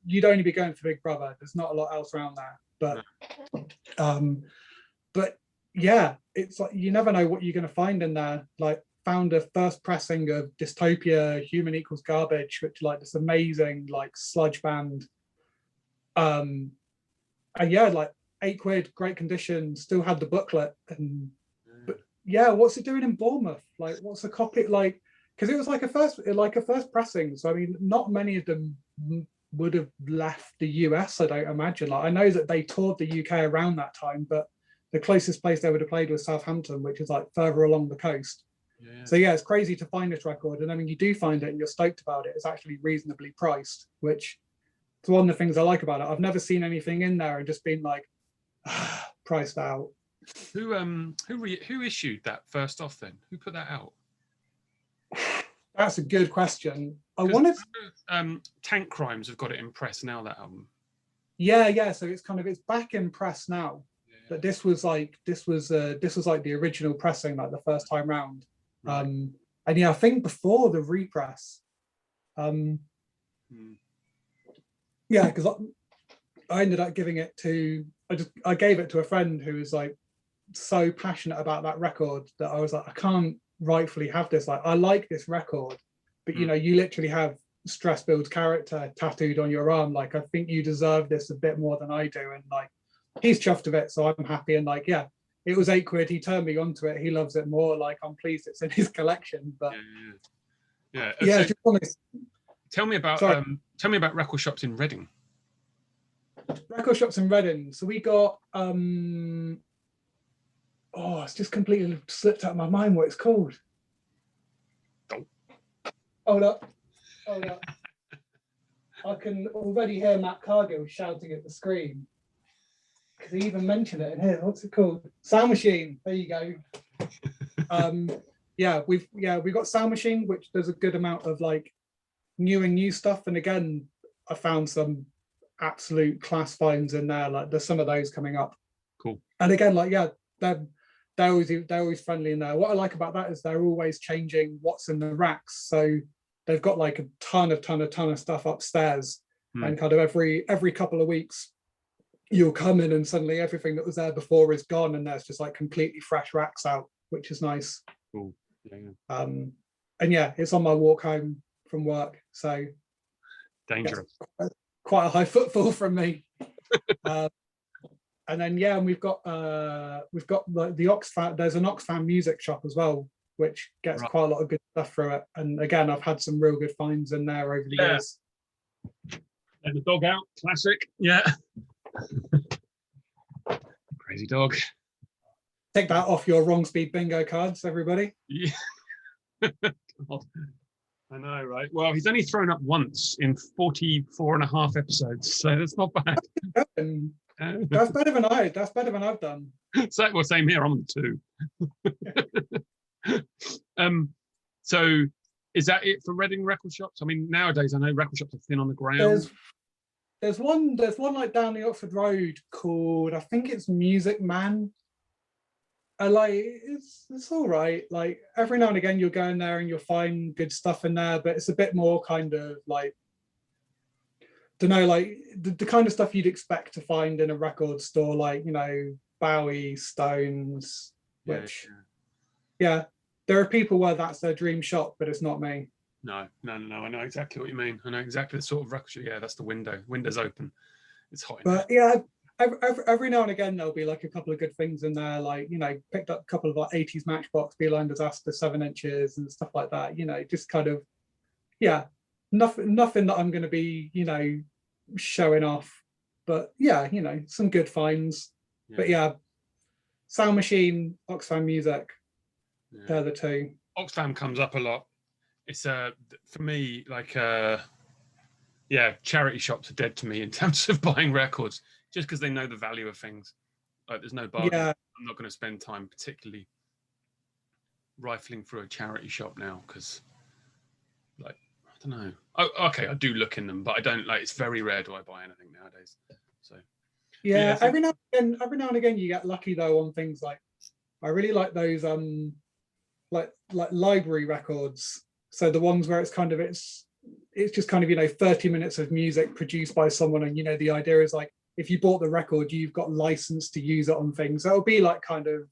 you'd only be going for Big Brother. There's not a lot else around there. But yeah, it's like you never know what you're going to find in there. Like found a first pressing of Dystopia, Human Equals Garbage, which like this amazing like sludge band. And yeah, like £8, great condition, still had the booklet. And but yeah, what's it doing in Bournemouth? Like what's the copy like? Because it was like a first pressing. So I mean, not many of them would have left the US, I don't imagine. Like I know that they toured the UK around that time, but the closest place they would have played was Southampton, which is like further along the coast. So yeah, it's crazy to find this record. And I mean, you do find it and you're stoked about it. It's actually reasonably priced, which is one of the things I like about it. I've never seen anything in there and just been like, priced out. Who issued that first off then? Who put that out? That's a good question. I wanted Tank Crimes have got it in press now, that album. Yeah. So it's back in press now. Yeah. But this was like the original pressing, like the first time round. Right. And yeah, I think before the repress. Yeah, because I ended up giving it to I gave it to a friend who was like so passionate about that record that I was like, I can't rightfully have this. Like I like this record, but you know, you literally have Stress Build's character tattooed on your arm. Like I think you deserve this a bit more than I do. And like he's chuffed of it, so I'm happy. And like, yeah, it was £8. He turned me onto it. He loves it more. Like I'm pleased it's in his collection. But yeah. So, tell me about record shops in Reading. Record shops in Reading. So we got it's just completely slipped out of my mind what it's called. Hold up. I can already hear Matt Cargill shouting at the screen because he even mentioned it in here. What's it called? Sound Machine. There you go. We've got Sound Machine, which does a good amount of like new stuff. And again, I found some absolute class finds in there. Like there's some of those coming up. Cool. And again, like they're always friendly in there. What I like about that is they're always changing what's in the racks. So they've got like a ton of stuff upstairs, and kind of every couple of weeks you'll come in and suddenly everything that was there before is gone, and there's just like completely fresh racks out, which is nice. Cool. Yeah. And yeah, it's on my walk home from work, so Dangerous. Quite a high footfall from me. And then and we've got the Oxfam. There's an Oxfam music shop as well, which gets quite a lot of good stuff through it. And again, I've had some real good finds in there over the years. And the dog out, classic. Yeah. Crazy dog. Take that off your wrong speed bingo cards, everybody. Yeah. I know, right? Well, he's only thrown up once in 44 and a half episodes, so that's not bad. That's better than I've done. So, well, same here. I'm on 2. So is that it for Reading record shops? I mean, nowadays I know record shops are thin on the ground. There's one like down the Oxford Road called, I think it's Music Man. Like it's all right. Like every now and again you'll go in there and you'll find good stuff in there, but it's a bit more kind of like, don't know, like the kind of stuff you'd expect to find in a record store, like, you know, Bowie, Stones, which there are people where that's their dream shop, but it's not me. No, I know exactly what you mean. I know exactly the sort of record. Yeah, that's the window. Window's open. It's hot in there. Every now and again there'll be like a couple of good things in there, like, you know, picked up a couple of like 80s Matchbox Beeline Disaster 7 inches and stuff like that, you know, just kind of nothing that I'm going to be, you know, showing off, but yeah, you know, some good finds. But Sound Machine, Oxfam Music, they're the two. Oxfam comes up a lot. It's for me like charity shops are dead to me in terms of buying records, just because they know the value of things. Like there's no bargain. I'm not going to spend time particularly rifling through a charity shop now, because like I don't know. Oh, okay, I do look in them, but I don't like. It's very rare do I buy anything nowadays. So every now and again you get lucky though on things like, I really like those like library records. So the ones where it's just kind of, you know, 30 minutes of music produced by someone, and you know the idea is like, if you bought the record, you've got license to use it on things. So it'll be like kind of,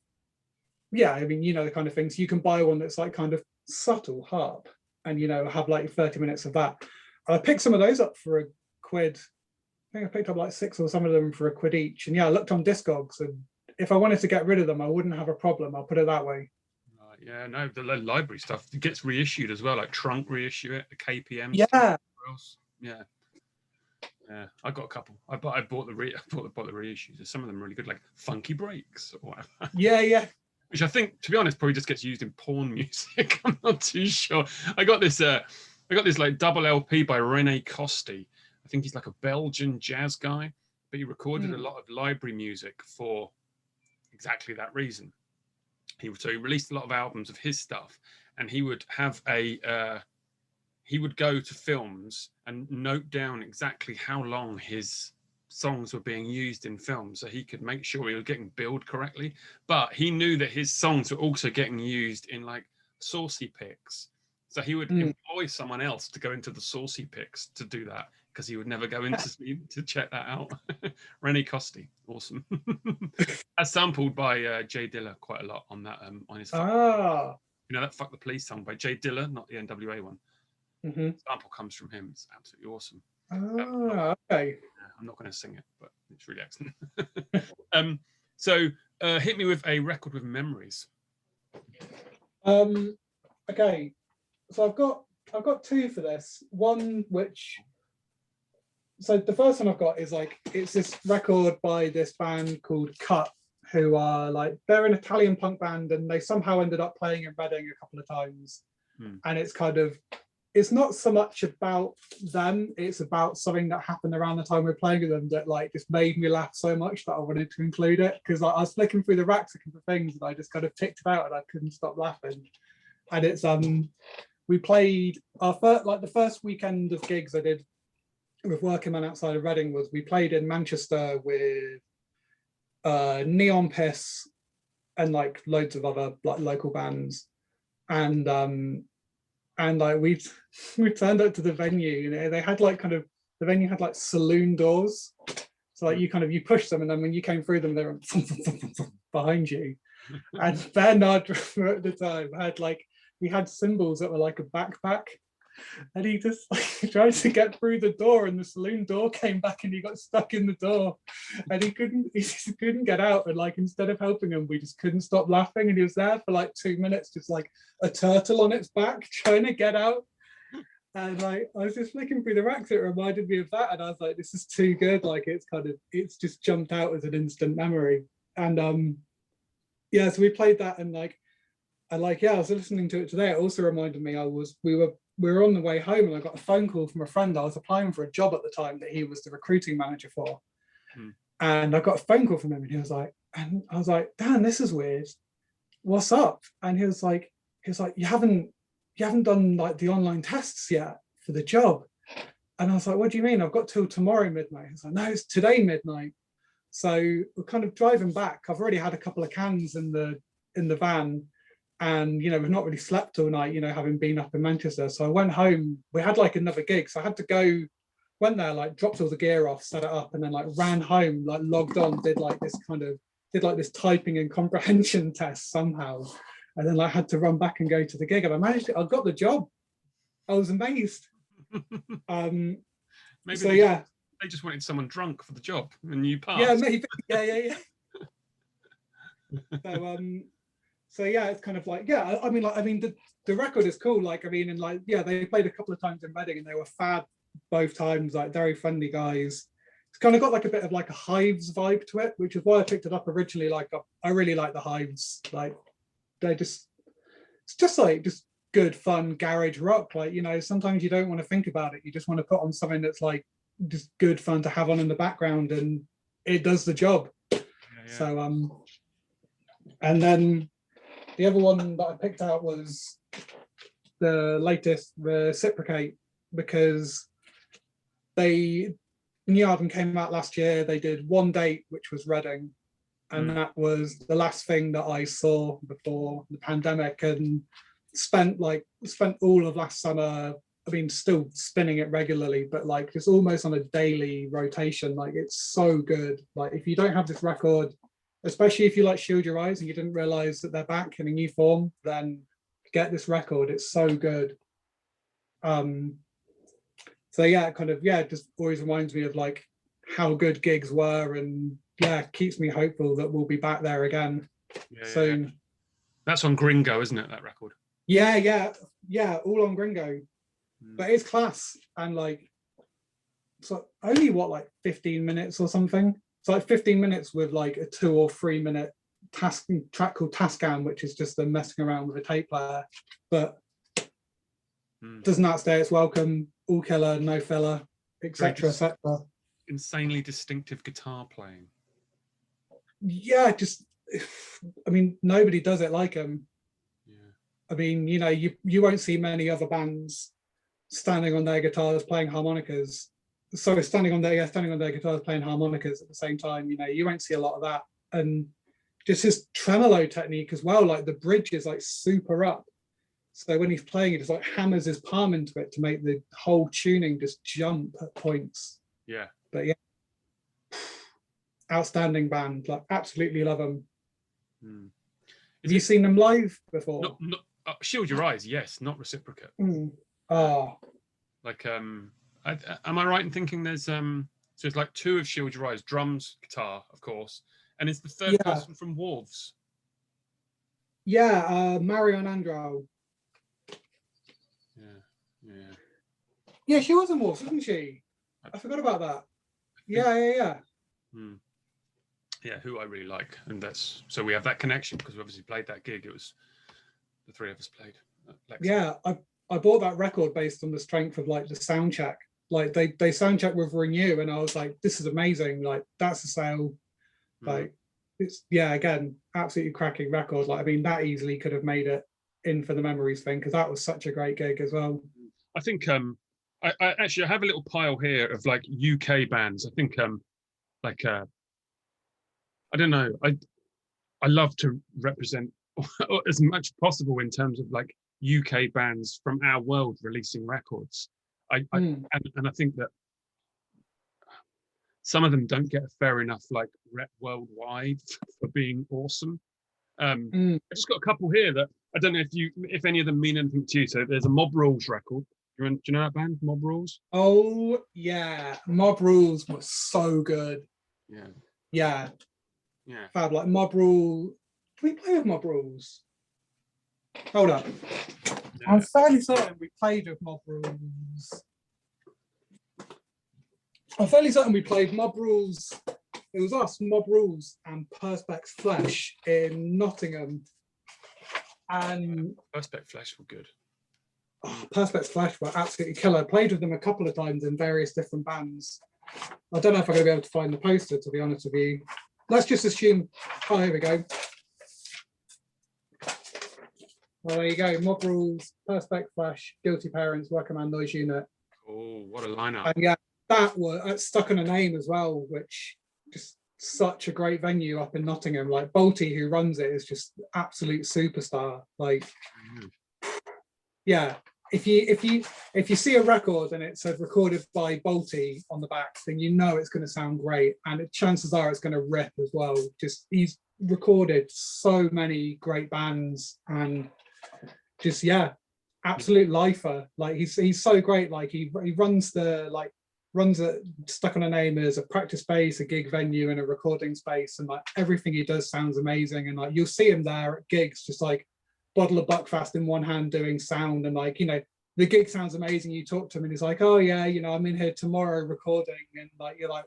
I mean, you know, the kind of things you can buy one that's like kind of subtle harp, and you know, have like 30 minutes of that. I picked some of those up for £1. I think I picked up like 6 or some of them for £1 each. And I looked on Discogs, and if I wanted to get rid of them, I wouldn't have a problem. I'll put it that way. Yeah, no, the library stuff gets reissued as well, like Trunk reissue it, the KPM. Yeah. Yeah, I got a couple. I bought the reissues. Some of them are really good, like Funky Breaks or whatever. Yeah. Which I think, to be honest, probably just gets used in porn music. I'm not too sure. I got this like double LP by Rene Costi. I think he's like a Belgian jazz guy, but he recorded a lot of library music for exactly that reason. He released a lot of albums of his stuff, and he would have he would go to films and note down exactly how long his songs were being used in films, so he could make sure he was getting billed correctly. But he knew that his songs were also getting used in like saucy picks, so he would employ someone else to go into the saucy picks to do that, because he would never go into to check that out. Rene Costi, awesome. That's sampled by Jay Dilla quite a lot on that on his. You know that "Fuck the Police" song by Jay Dilla, not the NWA one. The sample comes from him. It's absolutely awesome. Okay. I'm not going to sing it, but it's really excellent. So hit me with a record with memories. Okay, so I've got 2 for this. One which, so the first one I've got is like, it's this record by this band called Cut, who are like, they're an Italian punk band, and they somehow ended up playing in Reading a couple of times. And it's kind of, it's not so much about them, it's about something that happened around the time we were playing with them that like just made me laugh so much that I wanted to include it, because I was flicking through the racks looking for things and I just kind of picked it out and I couldn't stop laughing. And it's we played our first, like the first weekend of gigs I did with Workin Man outside of Reading was we played in Manchester with Neon Piss and like loads of other like local bands, and like we turned up to the venue, you know, they had like kind of, the venue had like saloon doors, so like you push them and then when you came through them they were behind you. And Bernard at the time had like, we had cymbals that were like a backpack, and he just like tried to get through the door and the saloon door came back and he got stuck in the door and he just couldn't get out, and like instead of helping him we just couldn't stop laughing, and he was there for like 2 minutes just like a turtle on its back trying to get out. And like I was just flicking through the racks, it reminded me of that, and I was like, this is too good, like it's just jumped out as an instant memory. And yeah, so we played that, and like I was listening to it today, it also reminded me we were on the way home and I got a phone call from a friend. I was applying for a job at the time that he was the recruiting manager for. And I got a phone call from him and he was like, and I was like, Dan, this is weird. What's up? And he was like, you haven't done like the online tests yet for the job. And I was like, what do you mean? I've got till tomorrow midnight. He's like, no, it's today midnight. So we're kind of driving back. I've already had a couple of cans in the van. And, you know, we've not really slept all night, you know, having been up in Manchester. So I went home, we had like another gig. So I had to go, went there, like dropped all the gear off, set it up, and then like ran home, like logged on, did like this typing and comprehension test somehow. And then like had to run back and go to the gig. And I managed it, I got the job. I was amazed. Maybe so they just wanted someone drunk for the job and you passed. Yeah, maybe. Yeah. So yeah, it's kind of like, yeah, I mean the record is cool. Like, I mean, and like, yeah, they played a couple of times in Reading and they were fab both times, like very friendly guys. It's kind of got like a bit of like a Hives vibe to it, which is why I picked it up originally. Like, I really like the Hives. Like, it's just good fun garage rock. Like, you know, sometimes you don't want to think about it. You just want to put on something that's like just good fun to have on in the background, and it does the job. Yeah. So and then the other one that I picked out was the latest, Reciprocate, because the new album came out last year. They did one date, which was Reading, and that was the last thing that I saw before the pandemic, and spent all of last summer, I mean, still spinning it regularly, but like it's almost on a daily rotation. Like, it's so good. Like, if you don't have this record, especially if you like Shield Your Eyes and you didn't realize that they're back in a new form, then get this record. It's so good. So yeah, it just always reminds me of like how good gigs were, and yeah, keeps me hopeful that we'll be back there again soon. Yeah. That's on Gringo, isn't it, that record? Yeah, all on Gringo. But it's class, and like, so only like 15 minutes or something. It's like 15 minutes with like a 2 or 3 minute track called Tascam, which is just them messing around with a tape player. But doesn't outstay its welcome. All killer, no filler, etc., etc. Insanely distinctive guitar playing. Yeah, I mean, nobody does it like him. Yeah. I mean, you know, you won't see many other bands standing on their guitars playing harmonicas. So standing on their guitars playing harmonicas at the same time, you know, you won't see a lot of that. And just his tremolo technique as well, like the bridge is like super up. So when he's playing, he just like hammers his palm into it to make the whole tuning just jump at points. Yeah. But yeah, outstanding band, like absolutely love them. Have you seen them live before? Shield Your Eyes, yes, not Reciprocate. Like, am I right in thinking there's like 2 of Shield Your Eyes, drums, guitar, of course, and it's the third person from Wolves. Yeah, Marion Andral. Yeah, she was in Wolves, wasn't she? I forgot about that. Yeah. Yeah, who I really like, and so we have that connection because we obviously played that gig. It was the 3 of us played. Yeah, I bought that record based on the strength of like the sound check. Like they sound check with Renew, and I was like, this is amazing. Like that's a sale. Like it's again, absolutely cracking record. Like I mean, that easily could have made it in for the memories thing because that was such a great gig as well. I think I actually I have a little pile here of like UK bands. I think like I don't know. I love to represent as much as possible in terms of like UK bands from our world releasing records. And I think that some of them don't get a fair enough like rep worldwide for being awesome. I just got a couple here that I don't know if any of them mean anything to you. So there's a Mob Rules record. Do you know that band, Mob Rules? Oh yeah, Mob Rules was so good. Yeah. Fab, like Mob Rule. Did we play with Mob Rules? Hold up. Yeah. I'm fairly certain we played with Mob Rules. I'm fairly certain we played Mob Rules. It was us, Mob Rules, and Perspex Flesh in Nottingham. And Perspex Flesh were good. Oh, Perspex Flesh were absolutely killer. I played with them a couple of times in various different bands. I don't know if I'm going to be able to find the poster, to be honest with you. Let's just assume. Oh, here we go. Well, there you go. Mob Rules, Perspex Flesh, Guilty Parents, Workin Man Noise Unit. Oh, what a lineup! And yeah, that was stuck on a name as well, which just such a great venue up in Nottingham. Like Bolty, who runs it, is just absolute superstar. Like, yeah. If you see a record and it says recorded by Bolty on the back, then you know it's going to sound great, and chances are it's going to rip as well. Just he's recorded so many great bands, and just absolute lifer. Like he's so great. Like he runs it stuck on a name as a practice space, a gig venue, and a recording space, and like everything he does sounds amazing. And like you'll see him there at gigs, just like bottle of Buckfast in one hand doing sound, and like the gig sounds amazing. You talk to him and he's like, oh yeah, I'm in here tomorrow recording, and like you're like,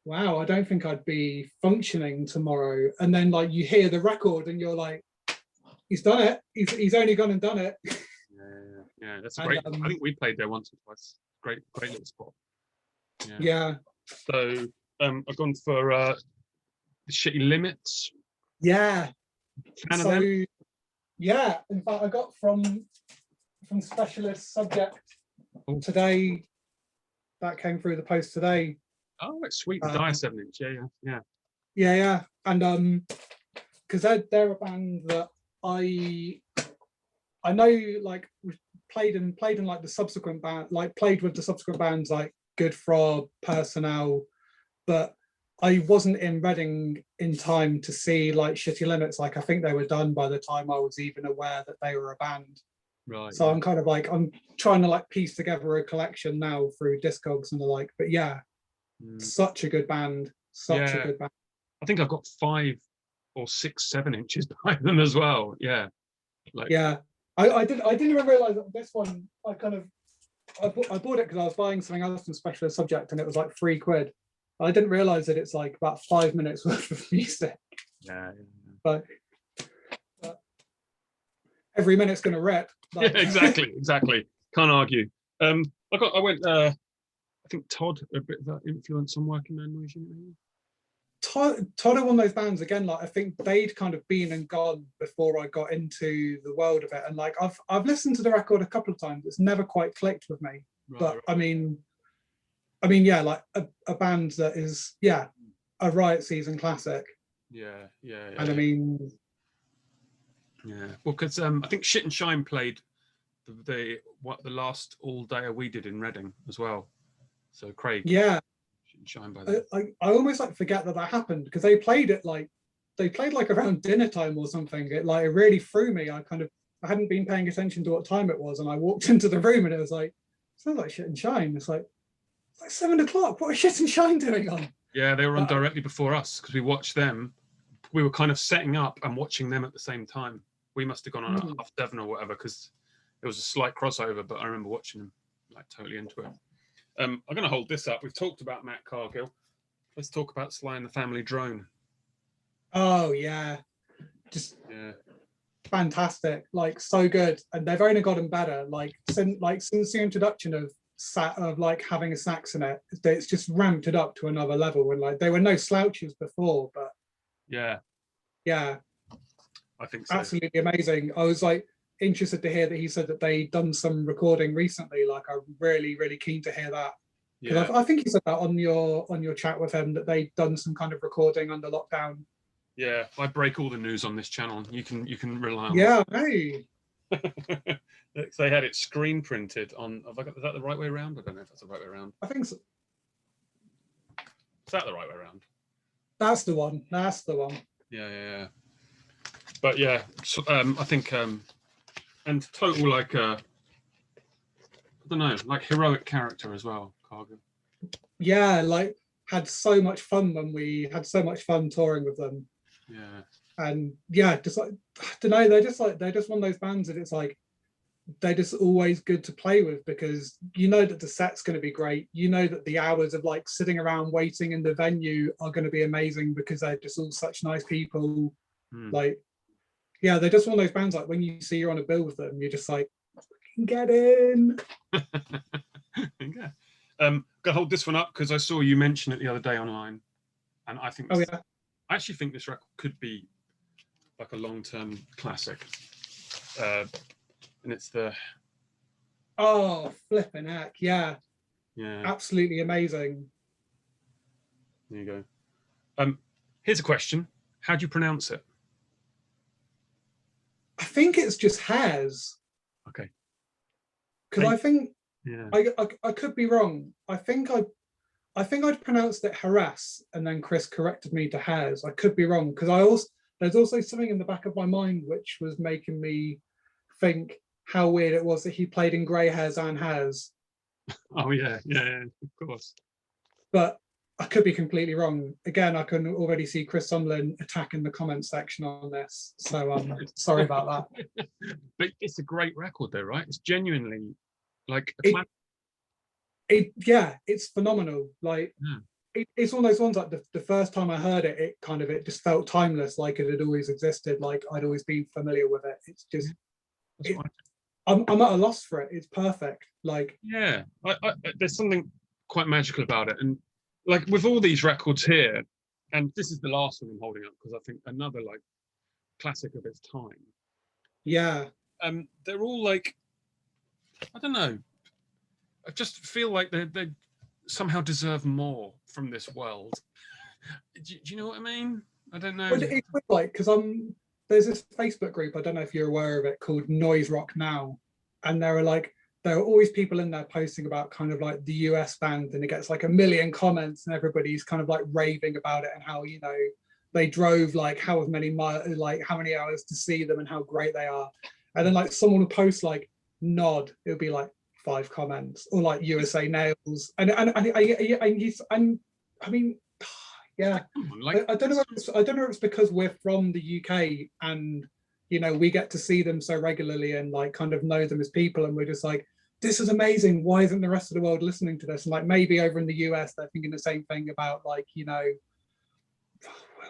wow, I don't think I'd be functioning tomorrow. And then like you hear the record and you're like, he's done it. He's only gone and done it. Yeah, that's great. I think we played there once or twice. Great little spot. Yeah. So I've gone for the Shitty Limits. Yeah. Fan of them? Yeah, in fact, I got from Specialist Subject today. That came through the post today. Oh, it's sweet. The Dire 7-inch. Yeah. And because they're a band that I know, like we've played in like the subsequent band, like played with the subsequent bands like Good Throb, Personnel, but I wasn't in Reading in time to see like Shitty Limits. Like I think they were done by the time I was even aware that they were a band. Right. So I'm kind of like, I'm trying to like piece together a collection now through Discogs and the like. But yeah, such a good band. Such a good band. I think I've got 5 or 6 7-inches by them as well. Yeah. Like I didn't even realize that this one I bought it because I was buying something else from Specialist Subject and it was like £3. I didn't realize that it's like about 5 minutes worth of music. Yeah. But every minute's going to rip. Like. Yeah, exactly. Can't argue. I went. I think Todd a bit of that influence on Workin Man Noise Unit. Todd are one of those bands again. Like I think they'd kind of been and gone before I got into the world of it, and like I've listened to the record a couple of times. It's never quite clicked with me, but I mean, yeah, like a band that is a Riot Season classic. Yeah. And I mean, well, because I think Shit and Shine played the last all day we did in Reading as well. So Craig. Yeah. Shine by that. I almost like forget that happened because they played like around dinner time or something. It really threw me. I hadn't been paying attention to what time it was, and I walked into the room and it was like, sounds like Shit and Shine. It's like 7 o'clock. What is Shit and Shine doing on? Yeah, they were on directly before us because we watched them. We were kind of setting up and watching them at the same time. We must have gone on at 7:30 or whatever because there was a slight crossover, but I remember watching them like totally into it. I'm going to hold this up. We've talked about Matt Cargill. Let's talk about Sly and the Family Drone. Oh yeah, fantastic, like so good, and they've only gotten better. Like since the introduction of like having a sax in it, it's just ramped it up to another level. And like they were no slouches before, but yeah, I think so. Absolutely amazing. I was like interested to hear that he said that they'd done some recording recently. Like I'm really, really keen to hear that. Because I think he said that on your chat with him that they'd done some kind of recording under lockdown. Yeah, I break all the news on this channel. You can rely on. Yeah, hey. They had it screen printed on. Is that the right way around? I don't know if that's the right way around. I think so. Is that the right way around? That's the one. That's the one. Yeah. But yeah, so, I think and total like I don't know, like heroic character as well, Cargo. Yeah, like had so much fun when we had so much fun touring with them. Yeah. And yeah, just like I don't know, they're just one of those bands that it's like they're just always good to play with, because you know that the set's going to be great. You know that the hours of like sitting around waiting in the venue are going to be amazing because they're just all such nice people. Like, yeah, they're just one of those bands like when you see you're on a bill with them, you're just like, get in. Yeah. Gotta hold this one up because I saw you mention it the other day online, and I think I actually think this record could be like a long-term classic. And it's the flipping heck, yeah, absolutely amazing. There you go. Here's a question: how do you pronounce it? I think it's just hairs. Okay. Because I think I could be wrong. I think I'd pronounced it harass, and then Chris corrected me to hairs. I could be wrong because there's also something in the back of my mind which was making me think how weird it was that he played in Grey Hairs and Hairs. Oh yeah, of course. But I could be completely wrong. Again, I can already see Chris Sumlin attacking the comment section on this. So sorry about that. But it's a great record though, right? It's genuinely like it's phenomenal. Like it's one of those ones like the first time I heard it, it just felt timeless, like it had always existed, like I'd always been familiar with it. It's just I'm at a loss for it. It's perfect. Like I there's something quite magical about it, and like with all these records here, and this is the last one I'm holding up because I think another like classic of its time. Yeah. They're all like, I don't know. I just feel like they somehow deserve more from this world. Do you know what I mean? I don't know. Well, it's like because there's this Facebook group, I don't know if you're aware of it, called Noise Rock Now, and there are always people in there posting about kind of like the US band, and it gets like 1 million comments, and everybody's kind of like raving about it and how they drove like how many hours to see them and how great they are, and then like someone would post like Nod, it would be like 5 comments, or like USA Nails, and I mean. Yeah, I don't know. I don't know if it's because we're from the UK and we get to see them so regularly and like kind of know them as people, and we're just like, this is amazing. Why isn't the rest of the world listening to this? And like maybe over in the US they're thinking the same thing about like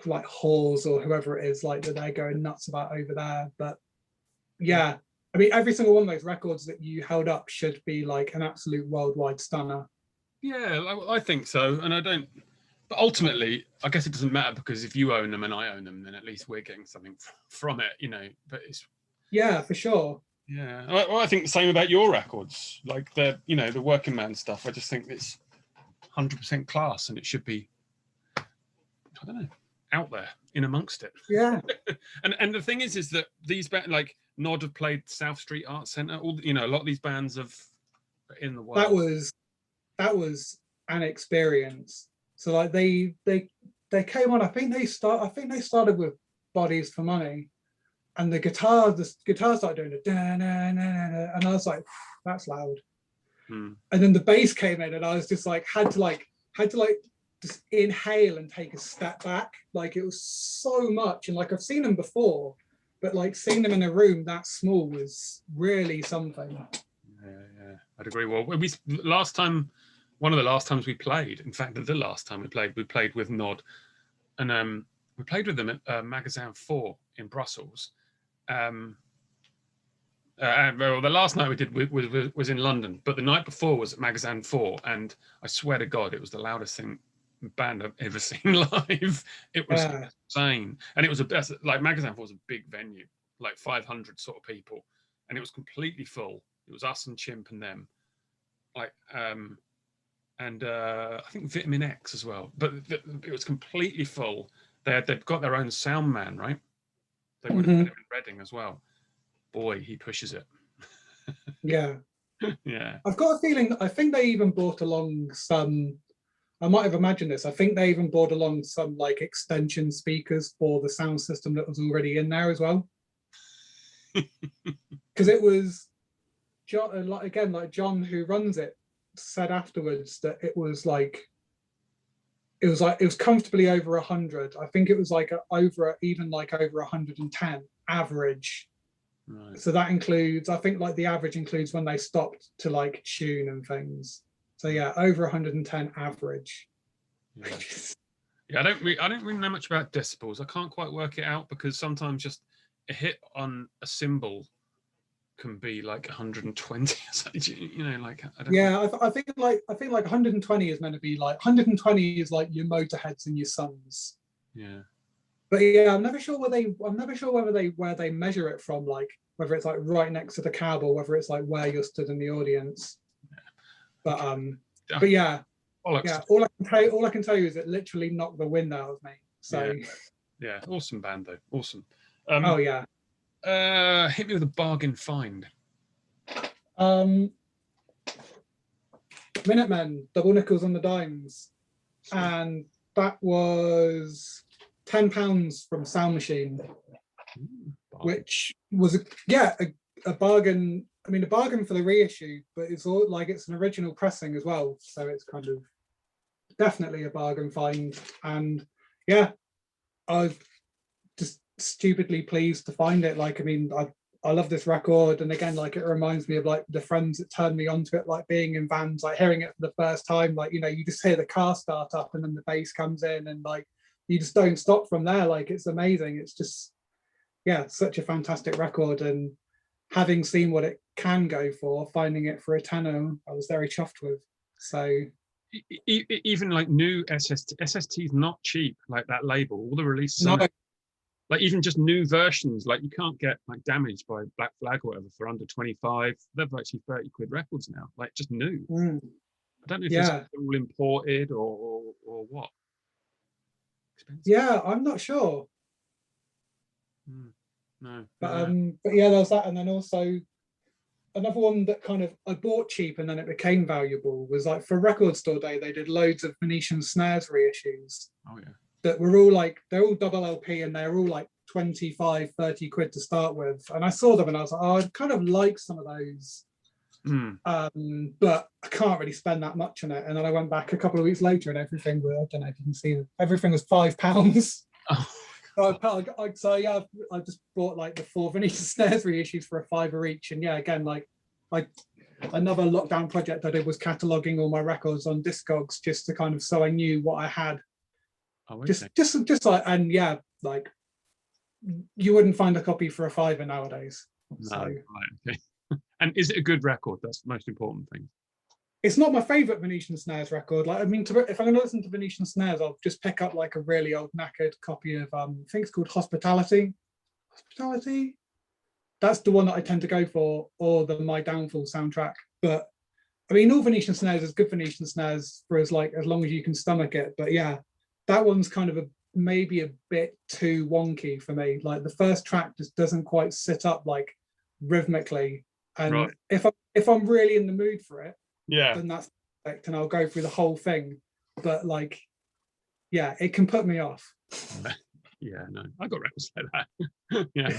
like whores or whoever it is like that they're going nuts about over there. But yeah, I mean every single one of those records that you held up should be like an absolute worldwide stunner. Yeah, I think so, and I don't. But ultimately, I guess it doesn't matter because if you own them and I own them, then at least we're getting something from it, But it's for sure. Yeah, I think the same about your records, like the Workin Man stuff. I just think it's 100% class, and it should be, I don't know, out there in amongst it. Yeah. and the thing is that these bands like Nod have played South Street Art Centre. All a lot of these bands have in the world. That was an experience. So like they came on. I think they started with Bodies for Money, and the guitar started doing it, and I was like, that's loud. And then the bass came in, and I was just like had to just inhale and take a step back. Like it was so much, and like I've seen them before, but like seeing them in a room that small was really something. Yeah, I'd agree. Well, one of the last times we played, in fact, the last time we played with Nod, and we played with them at Magazine 4 in Brussels, well, the last night we did was in London, but the night before was at Magazine 4, and I swear to God, it was the loudest band I've ever seen live. It was insane, and it was like Magazine 4 was a big venue, like 500 sort of people, and it was completely full. It was us and Chimp and them, like and I think Vitamin X as well, but it was completely full. They've got their own sound man, right? They would have been in Reading as well. Boy, he pushes it. Yeah. Yeah. I've got a feeling, I think they even brought along some, I might have imagined this, I think they even brought along some like extension speakers for the sound system that was already in there as well. Because it was, like John, who runs it, said afterwards that it was comfortably over 100. I think it was like over 110 average. Right. So that includes, I think like the average includes when they stopped to like tune and things. So yeah, over 110 average. Yeah, yeah, I don't really know much about decibels. I can't quite work it out because sometimes just a hit on a cymbal can be like 120. You know, like I don't. Yeah, I think like 120 is meant to be like 120 is like your Motorheads and your Sons. Yeah. But yeah, I'm never sure where they measure it from, like whether it's like right next to the cab or whether it's like where you're stood in the audience. Yeah. But yeah, yeah. All I can tell you is it literally knocked the wind out of me. So yeah, awesome band though, awesome. Oh yeah. Hit me with a bargain find. Minutemen, double nickels on the dimes, and that was £10 from Sound Machine, which was a bargain. I mean, a bargain for the reissue, but it's all like it's an original pressing as well, so it's kind of definitely a bargain find. And yeah, I was just stupidly pleased to find it. Like, I mean, I love this record, and again, like it reminds me of like the friends that turned me onto it, like being in vans, like hearing it for the first time. Like, you know, you just hear the car start up and then the bass comes in, and like you just don't stop from there. Like, it's amazing. It's just, yeah, such a fantastic record. And having seen what it can go for, finding it for a tenner, I was very chuffed with. So even like new SST is not cheap. Like that label, all the releases. No. Like even just new versions, like you can't get like Damaged by Black Flag or whatever for under 25. They're actually 30 quid records now, like just new. I don't know if it's all imported or what. Expensive. Yeah, I'm not sure. No. But yeah, there was that, and then also another one that kind of I bought cheap and then it became valuable was like for Record Store Day, they did loads of Venetian Snares reissues. Oh yeah. That were all like, they're all double LP and they're all like 25, 30 quid to start with. And I saw them and I was like, oh, I'd kind of like some of those. But I can't really spend that much on it. And then I went back a couple of weeks later and everything, I don't know if you can see, everything was £5. Oh. So yeah, I just bought like the 4 Venetian Snares reissues for £5 each. And yeah, again, like another lockdown project I did was cataloguing all my records on Discogs just to kind of, so I knew what I had. Oh, okay. Just like, and yeah, like you wouldn't find a copy for £5 nowadays. No, right, okay. And is it a good record? That's the most important thing. It's not my favorite Venetian Snares record. Like, I mean, if I'm going to listen to Venetian Snares, I'll just pick up like a really old knackered copy of I think it's called Hospitality. That's the one that I tend to go for, or the My Downfall soundtrack. But I mean, all Venetian Snares is good Venetian Snares for as long as you can stomach it. But yeah, that one's kind of maybe a bit too wonky for me. Like the first track just doesn't quite sit up like rhythmically. And right. if I'm really in the mood for it, then that's perfect, and I'll go through the whole thing. But like, yeah, it can put me off. Yeah, no, I got records like that. Yeah,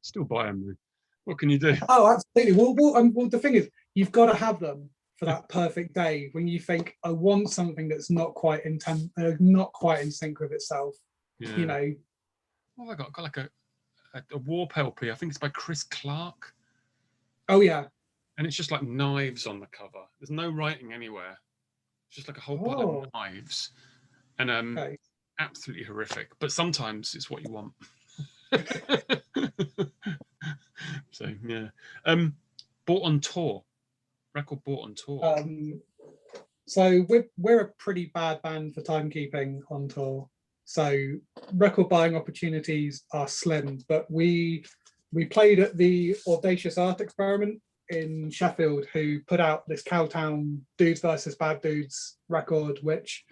still buy them though. What can you do? Oh, absolutely. Well, the thing is, you've got to have them for that perfect day when you think, I want something that's not quite in sync with itself. Yeah. You know. Well, I got like a Warp LP. I think it's by Chris Clark. Oh yeah. And it's just like knives on the cover. There's no writing anywhere. It's just like a whole pile of knives, and absolutely horrific. But sometimes it's what you want. So yeah. Bought on tour. Record bought on tour. So we're a pretty bad band for timekeeping on tour. So record buying opportunities are slim, but we played at the Audacious Art Experiment in Sheffield, who put out this Cowtown Dudes versus Bad Dudes record, which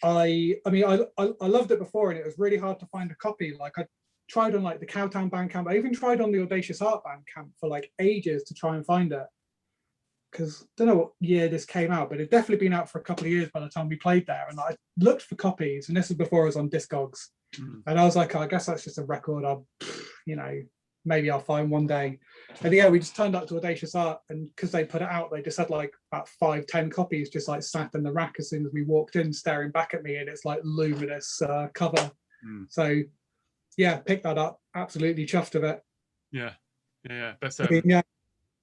I loved it before, and it was really hard to find a copy. Like I tried on like the Cowtown Bandcamp. I even tried on the Audacious Art Bandcamp for like ages to try and find it, because I don't know what year this came out, but it'd definitely been out for a couple of years by the time we played there. And I looked for copies, and this was before I was on Discogs. And I was like, oh, I guess that's just a record. Maybe I'll find one day. And yeah, we just turned up to Audacious Art, and because they put it out, they just had like about 5-10 copies just like sat in the rack as soon as we walked in, staring back at me, and it's like luminous cover. So yeah, picked that up. Absolutely chuffed of it. Yeah. That's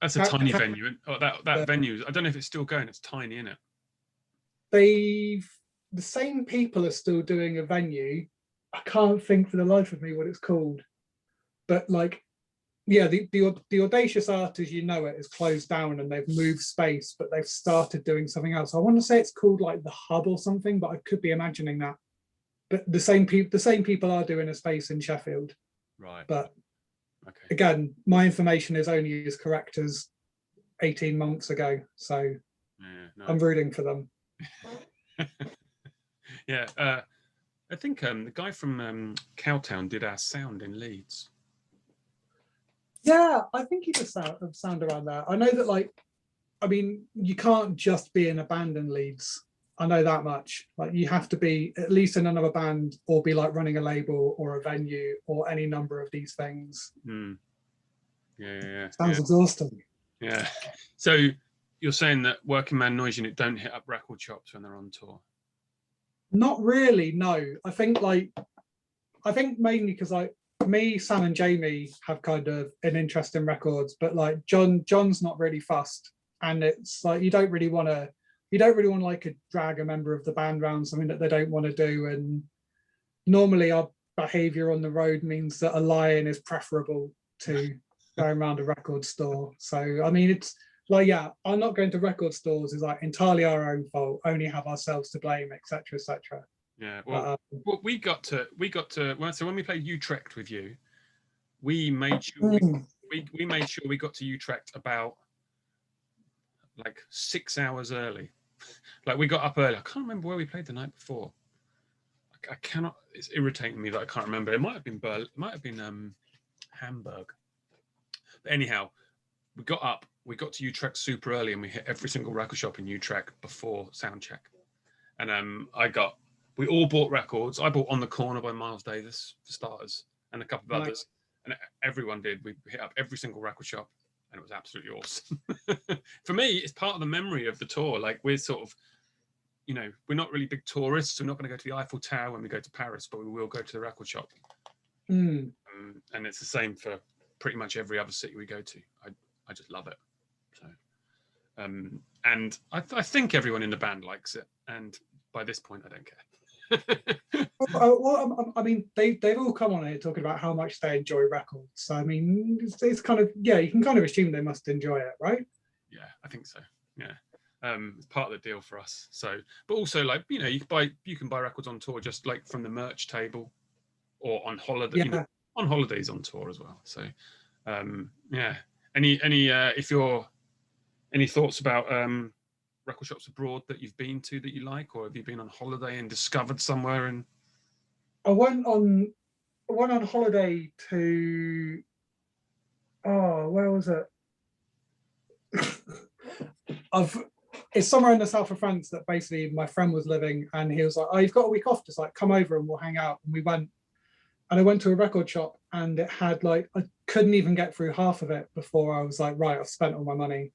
that's a tiny venue. Oh, that venue, I don't know if it's still going. It's tiny, isn't it? The same people are still doing a venue. I can't think for the life of me what it's called, but like, yeah, the Audacious Art as you know it is closed down, and they've moved space, but they've started doing something else. I want to say it's called like the Hub or something, but I could be imagining that. But the same people are doing a space in Sheffield. Right. But okay, again, my information is only as correct as 18 months ago, so yeah, no. I'm rooting for them. Yeah, I think the guy from Cowtown did our sound in Leeds. Yeah, I think he does sound around there. I know that, like, I mean, you can't just be in a band in Leeds. I know that much. Like, you have to be at least in another band, or be like running a label or a venue or any number of these things. Yeah. Sounds exhausting. Yeah. So you're saying that Workin Man Noise Unit don't hit up record shops when they're on tour? Not really, no. I think mainly because me, Sam and Jamie have kind of an interest in records, but like John's not really fussed, and it's like you don't really want to like drag a member of the band around something that they don't want to do. And normally our behavior on the road means that a lie-in is preferable to going around a record store. So I mean, it's like, yeah, I'm not going to record stores is like entirely our own fault, only have ourselves to blame, etc. Yeah, well, we got to well, so when we played Utrecht with you, we made sure we made sure we got to Utrecht about like 6 hours early. Like, we got up early. I can't remember where we played the night before. I cannot. It's irritating me that I can't remember. It might have been Berlin. It might have been Hamburg. But anyhow, we got up. We got to Utrecht super early, and we hit every single record shop in Utrecht before sound check. And we all bought records. I bought On the Corner by Miles Davis for starters, and a couple of others. And everyone did. We hit up every single record shop, and it was absolutely awesome. For me, it's part of the memory of the tour. Like, we're sort of, we're not really big tourists. We're not going to go to the Eiffel Tower when we go to Paris, but we will go to the record shop. And it's the same for pretty much every other city we go to. I just love it. So, and I think everyone in the band likes it. And by this point, I don't care. Well, I mean, they've all come on here talking about how much they enjoy records. So, I mean, it's kind of, yeah, you can kind of assume they must enjoy it, right? Yeah, I think so. Yeah. It's part of the deal for us. So, but also, like, you can buy records on tour, just like from the merch table, or on holiday. Yeah. On holidays on tour as well. So, yeah. Any thoughts about record shops abroad that you've been to that you like, or have you been on holiday and discovered somewhere? And I went on holiday to, where was it? It's somewhere in the south of France that basically my friend was living, and he was like, "Oh, you've got a week off, just like come over and we'll hang out." And we went, and I went to a record shop, and it had like, I couldn't even get through half of it before I was like, right, I've spent all my money.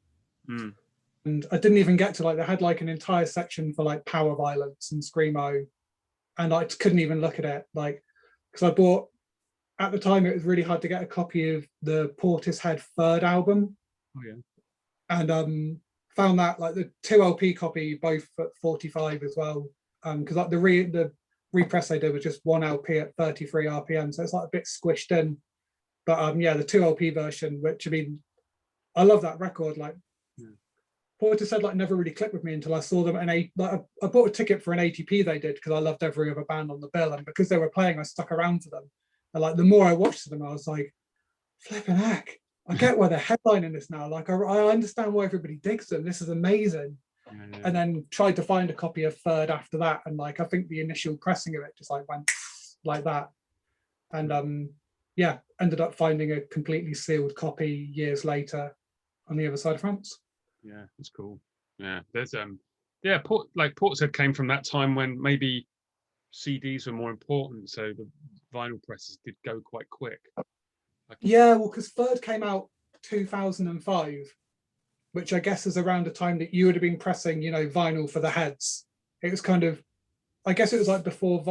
And I didn't even get to like, they had like an entire section for like Power Violence and Screamo, and I just couldn't even look at it, like, because I bought, at the time it was really hard to get a copy of the Portishead third album. Oh yeah. And found that like the 2 LP copy both at 45 as well, because like the repress they did was just 1 LP at 33 RPM, so it's like a bit squished in. But yeah, the 2 LP version, which I mean, I love that record. Like Porter said, like never really clicked with me until I saw them. And I bought a ticket for an ATP they did because I loved every other band on the bill, and because they were playing, I stuck around for them. And like the more I watched them, I was like, flipping heck, I get why they're headlining this now. Like I understand why everybody digs them. This is amazing. And then tried to find a copy of Third after that, and like I think the initial pressing of it just like went like that. And yeah, ended up finding a completely sealed copy years later on the other side of France. Yeah, it's cool. Yeah, there's Portishead came from that time when maybe CDs were more important, so the vinyl presses did go quite quick. Yeah, well, because Third came out 2005, which I guess is around the time that you would have been pressing, you know, vinyl for the heads. It was kind of, I guess it was like before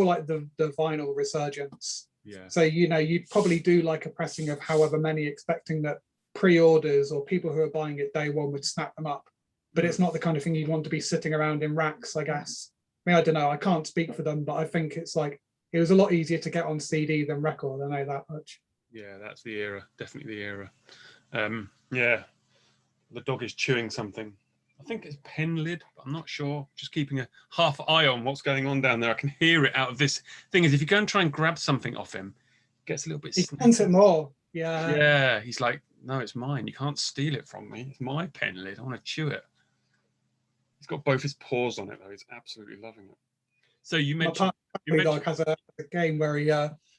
like the vinyl resurgence. Yeah. So, you know, you'd probably do like a pressing of however many, expecting that pre-orders or people who are buying it day one would snap them up. But it's not the kind of thing you'd want to be sitting around in racks, I guess. I mean, I don't know, I can't speak for them, but I think it's like, it was a lot easier to get on CD than record, I know that much. Yeah, that's the era, definitely the era. Yeah, the dog is chewing something. I think it's pen lid, but I'm not sure. Just keeping a half eye on what's going on down there. I can hear it out of this. Thing is, if you go and try and grab something off him, it gets a little bit. He wants it more. Yeah. Yeah, he's like, no, it's mine. You can't steal it from me. It's my pen lid. I want to chew it. He's got both his paws on it though. He's absolutely loving it. So you mentioned my dog has a game where he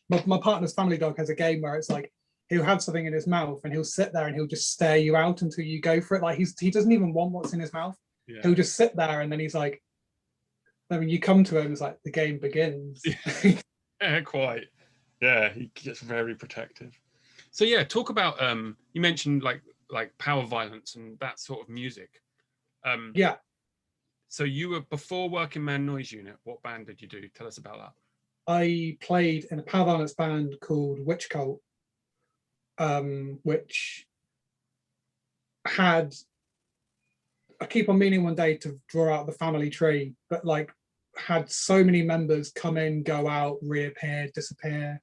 my partner's family dog has a game where it's like he'll have something in his mouth and he'll sit there and he'll just stare you out until you go for it. Like he doesn't even want what's in his mouth. Yeah. He'll just sit there and then he's like, I mean, you come to him, it's like the game begins. Yeah, quite. Yeah, he gets very protective. So yeah, talk about you mentioned like power violence and that sort of music. Yeah. So you were before Workin Man Noise Unit. What band did you do? Tell us about that. I played in a power violence band called Witchcult, which had, I keep on meaning one day to draw out the family tree, but like had so many members come in, go out, reappear, disappear.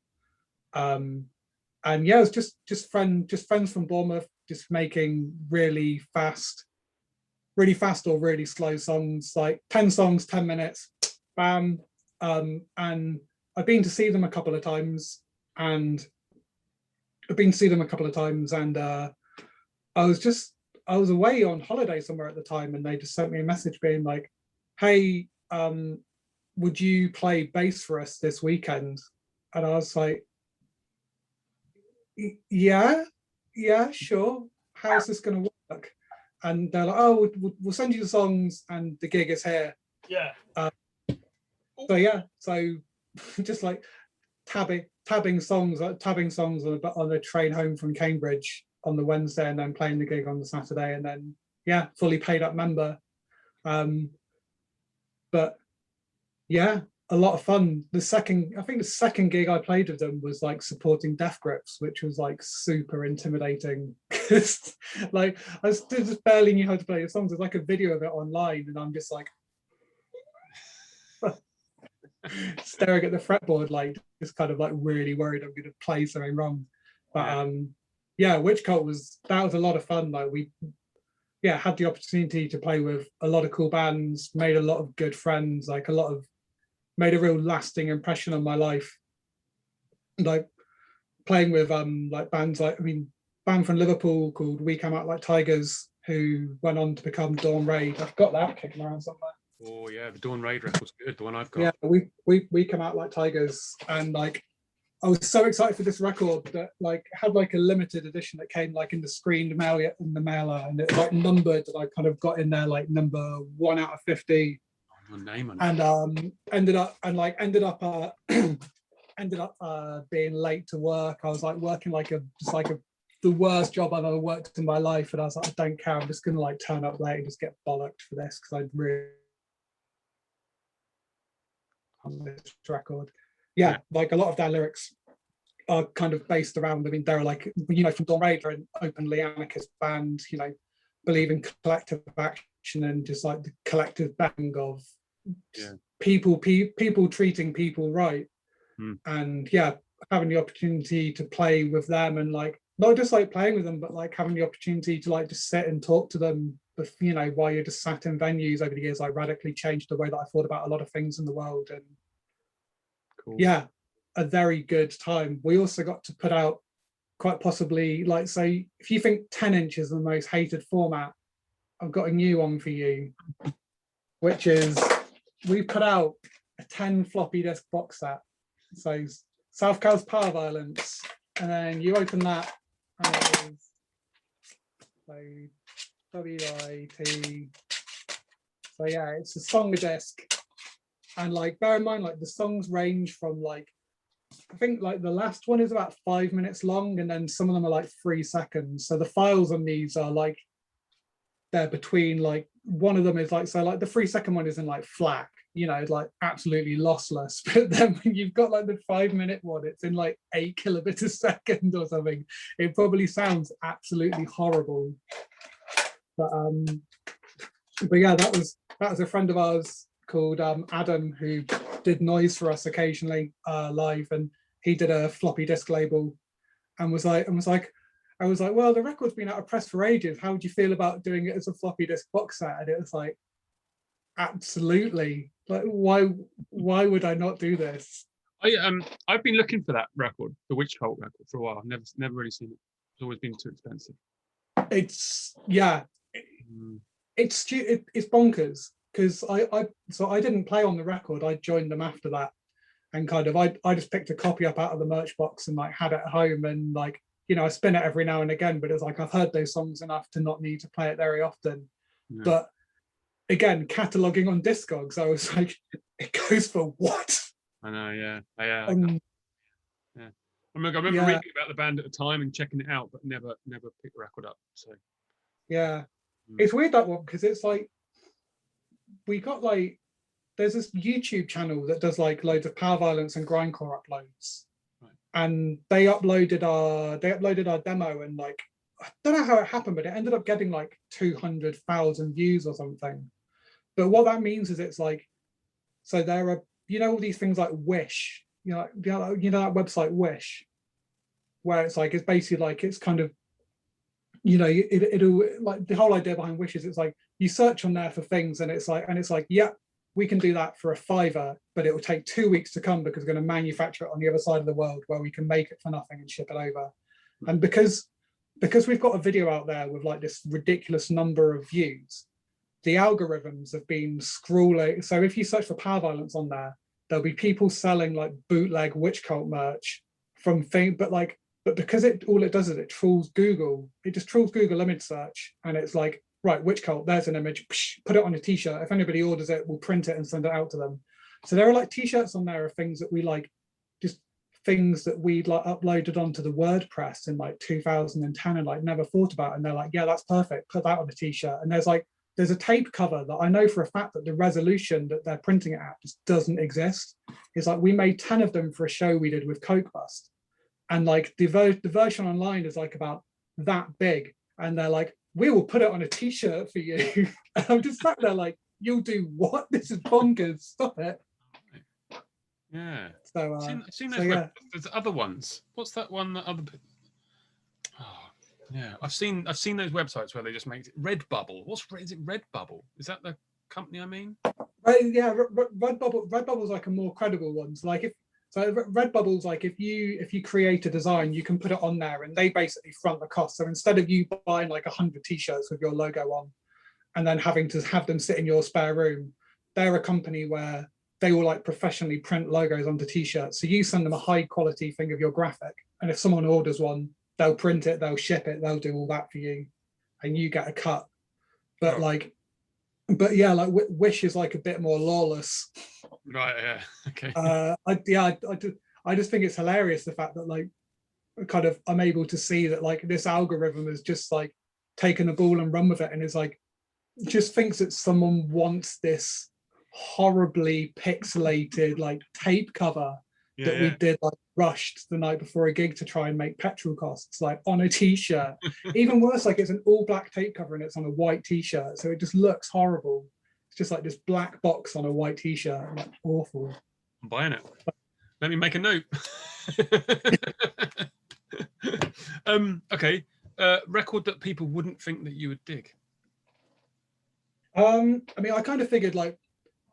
And yeah, it was just friends from Bournemouth, just making really fast or really slow songs, like 10 songs, 10 minutes, bam. And I've been to see them a couple of times, and I was away on holiday somewhere at the time, and they just sent me a message being like, hey, would you play bass for us this weekend? And I was like, yeah, sure. How's this going to work? And they're like, oh, we'll send you the songs and the gig is here. Yeah. So yeah, so just like tabbing songs on a train home from Cambridge on the Wednesday, and then playing the gig on the Saturday, and then yeah, fully paid up member. But yeah, a lot of fun. I think the second gig I played with them was like supporting Death Grips, which was like super intimidating. Like I still just barely knew how to play the songs. There's like a video of it online, and I'm just like staring at the fretboard, like just kind of like really worried I'm going to play something wrong. But yeah, Witchcult was a lot of fun. Like we had the opportunity to play with a lot of cool bands, made a lot of good friends, like made a real lasting impression on my life. Like playing with like bands like, I mean, band from Liverpool called We Come Out Like Tigers, who went on to become Dawn Raid. I've got that kicking around somewhere. Oh yeah, the Dawn Raid record's good, the one I've got. Yeah, we Come Out Like Tigers, and like I was so excited for this record that like had like a limited edition that came like in the screened mail in the mailer, and it was like numbered, and I kind of got in there like number 1 out of 50. Your name on it. And ended up being late to work. I was like working like the worst job I've ever worked in my life, and I was like, I don't care, I'm just gonna like turn up late and just get bollocked for this, because I'd really on this record. Yeah, like a lot of their lyrics are kind of based around, I mean, they're like, you know, from Dawn Raid, an openly anarchist band, you know, believe in collective action and just like the collective bang of people treating people right. And yeah, having the opportunity to play with them, and like not just like playing with them, but like having the opportunity to like just sit and talk to them, you know, while you're just sat in venues over the years, like radically changed the way that I thought about a lot of things in the world. And cool. Yeah, a very good time. We also got to put out quite possibly, like, so if you think 10 inch is the most hated format, I've got a new one for you, which is we put out a 10 floppy disk box set. So South Coast Power Violence, and then you open that as so WIT. So yeah, it's a song disc, and like bear in mind, like the songs range from like, I think like the last one is about 5 minutes long, and then some of them are like 3 seconds. So the files on these are like, they're between like, one of them is like, so like the 3-second one is in like FLAC, you know, like absolutely lossless. But then when you've got like the 5-minute one, it's in like 8 kilobits a second or something. It probably sounds absolutely horrible. But yeah, that was a friend of ours called Adam, who did noise for us occasionally live, and he did a floppy disk label, and was like, I was like, well, the record's been out of press for ages. How would you feel about doing it as a floppy disk box set? And it was like, absolutely. Like, why would I not do this? I've been looking for that record, the Witchcult record, for a while. I've never really seen it. It's always been too expensive. It's it's bonkers, because I didn't play on the record. I joined them after that, and kind of I just picked a copy up out of the merch box and like had it at home, and like, you know, I spin it every now and again, but it's like I've heard those songs enough to not need to play it very often. Yeah. But again, cataloging on Discogs, I was like, it goes for what? I know, yeah. Yeah. I remember reading about the band at the time and checking it out, but never picked the record up. So yeah, it's weird, that one, because it's like we got like, there's this YouTube channel that does like loads of power violence and grindcore uploads. And they uploaded our demo, and like, I don't know how it happened, but it ended up getting like 200,000 views or something. But what that means is it's like, so there are, you know, all these things like Wish, you know that website Wish, where it's like, it's basically like, it's kind of, you know, it'll like, the whole idea behind Wish is it's like you search on there for things, and it's like, yeah, we can do that for a $5, but it will take 2 weeks to come, because we're going to manufacture it on the other side of the world, where we can make it for nothing and ship it over. And because we've got a video out there with like this ridiculous number of views, the algorithms have been scrolling. So if you search for power violence on there, there'll be people selling like bootleg Witchcult merch from things, but because all it does is it trawls Google. It just trawls Google image search, and it's like, right, Witchcult, there's an image, put it on a t-shirt. If anybody orders it, we'll print it and send it out to them. So there are like t-shirts on there of things that we like, just things that we'd like uploaded onto the WordPress in like 2010 and like never thought about. And they're like, yeah, that's perfect, put that on a t-shirt. And there's a tape cover that I know for a fact that the resolution that they're printing it at just doesn't exist. It's like, we made 10 of them for a show we did with Coke Bust. And like the version online is like about that big. And they're like, we will put it on a t-shirt for you. And I'm just sat there like, you'll do what? This is bonkers. Stop it. Yeah. So I've seen those. Yeah. There's other ones. What's that one? That other. Oh, yeah. I've seen those websites where they just make it Redbubble. Is it Redbubble? Is that the company I mean? Yeah, Redbubble's like a more credible one. So like Redbubble's like, if you create a design, you can put it on there, and they basically front the cost. So instead of you buying like 100 t-shirts with your logo on and then having to have them sit in your spare room, they're a company where they will like professionally print logos onto t-shirts. So you send them a high quality thing of your graphic, and if someone orders one, they'll print it, they'll ship it, they'll do all that for you, and you get a cut. But but yeah, like Wish is like a bit more lawless. Right. Yeah. Okay. I just think it's hilarious, the fact that like, kind of, I'm able to see that like this algorithm has just like taken the ball and run with it, and is like, just thinks that someone wants this horribly pixelated like tape cover that we did like rushed the night before a gig to try and make petrol costs, like on a t-shirt. Even worse, like it's an all black tape cover and it's on a white t-shirt, so it just looks horrible. It's just like this black box on a white t-shirt. Like, awful. I'm buying it. Let me make a note. Okay. Record that people wouldn't think that you would dig. I mean, I kind of figured like,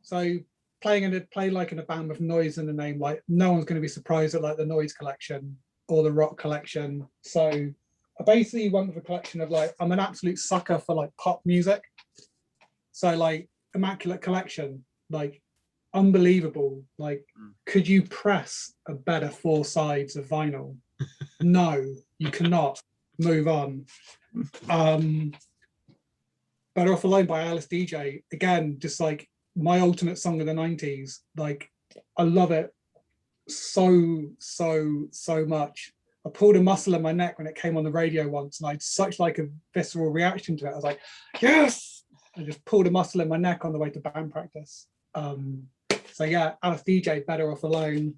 so play like in a band with noise in the name, like no one's going to be surprised at like the Noise collection or the Rock collection. So I basically went with a collection of like, I'm an absolute sucker for like pop music. So like Immaculate Collection, like unbelievable. Like, could you press a better 4 sides of vinyl? No, you cannot. Move on. Better Off Alone by Alice DJ. Again, just like my ultimate song of the 90s. Like, I love it so much. I pulled a muscle in my neck when it came on the radio once, and I had such like a visceral reaction to it. I was like, yes! I just pulled a muscle in my neck on the way to band practice. So yeah, Alice DJ, Better Off Alone.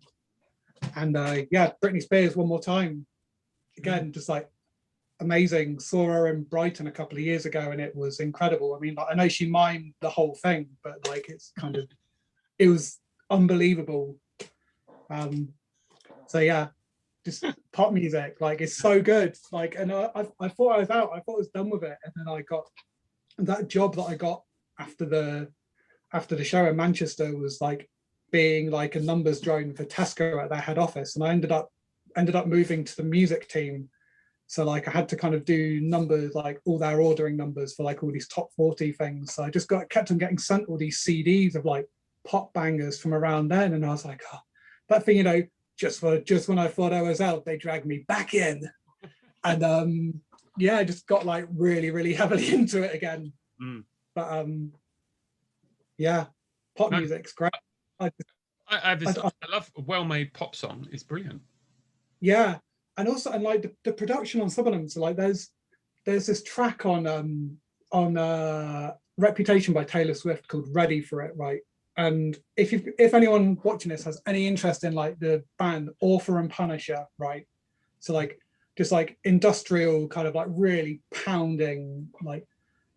And yeah, Britney Spears, One More Time. Again, just like amazing. Saw her in Brighton a couple of years ago and it was incredible. I mean, like, I know she mimed the whole thing, but like it's kind of, it was unbelievable. So yeah, just pop music, like it's so good. Like, and I thought I was out, I thought I was done with it, and then I got that job that I got after the show in Manchester was like being like a numbers drone for Tesco at their head office, and I ended up moving to the music team. So like I had to kind of do numbers, like all their ordering numbers for like all these top 40 things. So I just kept on getting sent all these CDs of like pop bangers from around then, and I was like, oh, that thing, you know, just when I thought I was out, they dragged me back in, and yeah, I just got like really heavily into it again. But yeah, pop music's great. I love a well-made pop song. It's brilliant. Yeah, and also, and like the production on some of them. So like there's this track on Reputation by Taylor Swift called Ready for It, right? And if anyone watching this has any interest in like the band Author and Punisher, right? So like just like industrial kind of like really pounding, like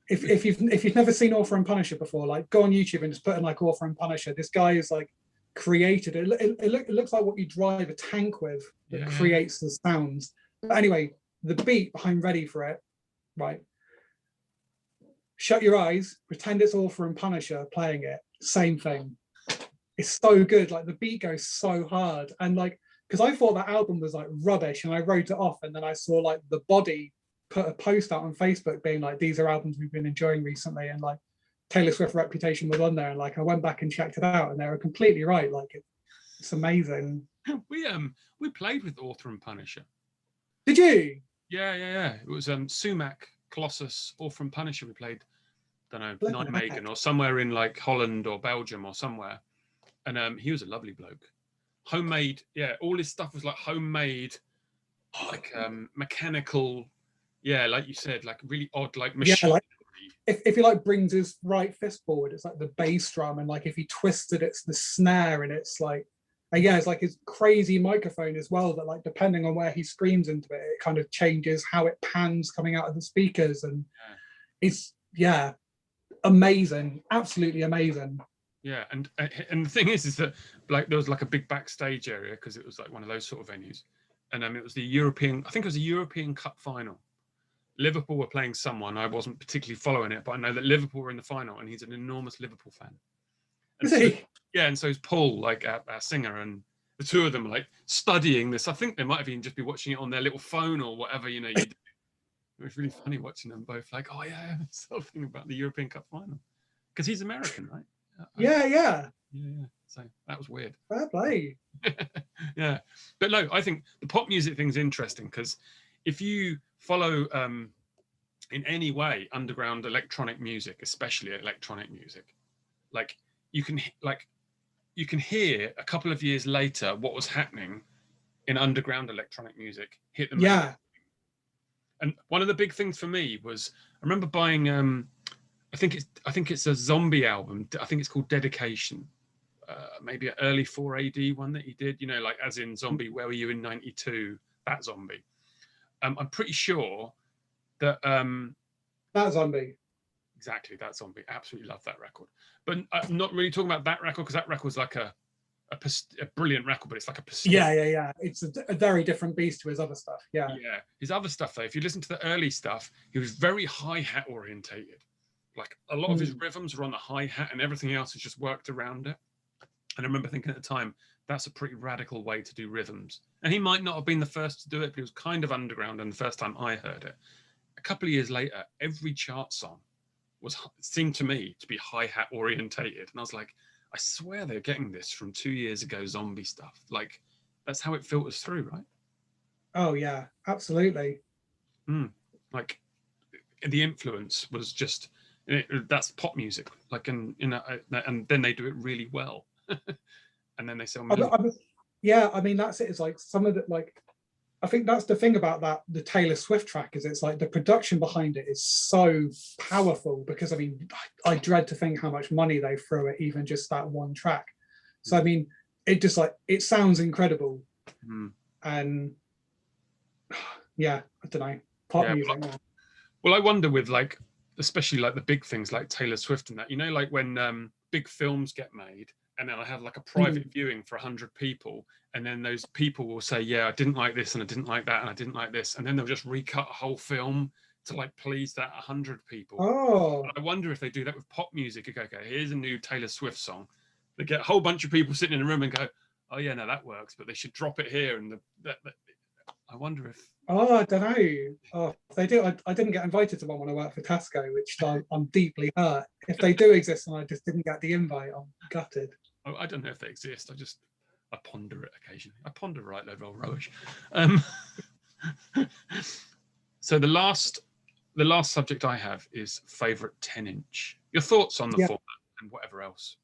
if you've never seen Author and Punisher before, like go on YouTube and just put in like Author and Punisher. This guy is like created it looks like what you drive a tank with that creates the sounds. But anyway, the beat behind Ready for It, right? Shut your eyes, pretend it's Author and Punisher playing it. Same thing. It's so good. Like the beat goes so hard, and like because I thought that album was like rubbish, and I wrote it off, and then I saw like The Body put a post out on Facebook being like, these are albums we've been enjoying recently, and like Taylor Swift Reputation was on there, and like I went back and checked it out, and they were completely right. Like it's amazing. We played with Author and Punisher. Did you? Yeah. It was Sumac, Colossus, Author and Punisher. We played, don't know, Nijmegen or somewhere in like Holland or Belgium or somewhere. And he was a lovely bloke. Homemade, yeah, all his stuff was like homemade, like mechanical, yeah, like you said, like really odd, like machine. Yeah, like if he like brings his right fist forward, it's like the bass drum, and like if he twisted, it's the snare, and it's like, yeah, it's like his crazy microphone as well. That like depending on where he screams into it, it kind of changes how it pans coming out of the speakers, and it's amazing, absolutely amazing. Yeah, and the thing is that like there was like a big backstage area because it was like one of those sort of venues, and it was the European, I think it was a European Cup final. Liverpool were playing someone. I wasn't particularly following it, but I know that Liverpool were in the final, and he's an enormous Liverpool fan. And is he? Yeah, and so is Paul, like our singer, and the two of them are like studying this. I think they might have even just been watching it on their little phone or whatever, you know. It was really funny watching them both like, oh yeah, something about the European Cup final, because he's American, right? Yeah. So that was weird. Fair play. Yeah, but no, I think the pop music thing's interesting because if you follow in any way underground electronic music, especially electronic music, like you can hear a couple of years later what was happening in underground electronic music hit the mainstream. And one of the big things for me was I remember buying I think it's a Zombie album. I think it's called Dedication. Maybe an early 4 AD one that he did, you know, like as in Zombie, Where Were You in 92? That Zombie. I'm pretty sure that that Zombie. exactly. That zombie. Absolutely love that record. But I'm not really talking about that record, because that record's like a brilliant record, but it's like a yeah. It's a very different beast to his other stuff. Yeah. His other stuff, though, if you listen to the early stuff, he was very hi-hat orientated. Like a lot of his rhythms were on the hi-hat, and everything else is just worked around it. And I remember thinking at the time, that's a pretty radical way to do rhythms. And he might not have been the first to do it, but he was kind of underground. And the first time I heard it, a couple of years later, every chart song seemed to me to be hi-hat orientated. And I was like, I swear they're getting this from 2 years ago zombie stuff. Like, that's how it filters through, right? Oh yeah, absolutely. Like, the influence was just, that's pop music. Like, and then they do it really well. And then they sell millions. Yeah, I mean, that's it. It's like some of the, like, I think that's the thing about that, the Taylor Swift track, is it's like the production behind it is so powerful, because I mean, I dread to think how much money they threw at even just that one track. So I mean, it just like, it sounds incredible. And yeah, I don't know, pop music. Well, I wonder with like, especially like the big things like Taylor Swift and that, you know, like when big films get made, and then I have like a private viewing for 100 people, and then those people will say, yeah, I didn't like this, and I didn't like that, and I didn't like this, and then they'll just recut a whole film to like please that 100 people. Oh, I wonder if they do that with pop music. Okay, here's a new Taylor Swift song. They get a whole bunch of people sitting in a room and go, oh yeah, no, that works, but they should drop it here. And I wonder if. Oh, I don't know. Oh, they do. I didn't get invited to one when I worked for Tesco, which I'm deeply hurt. If they do exist and I just didn't get the invite, I'm gutted. Oh, I don't know if they exist. I ponder it occasionally. I ponder right level rubbish. So the last subject I have is favorite 10-inch. Your thoughts on the format and whatever else.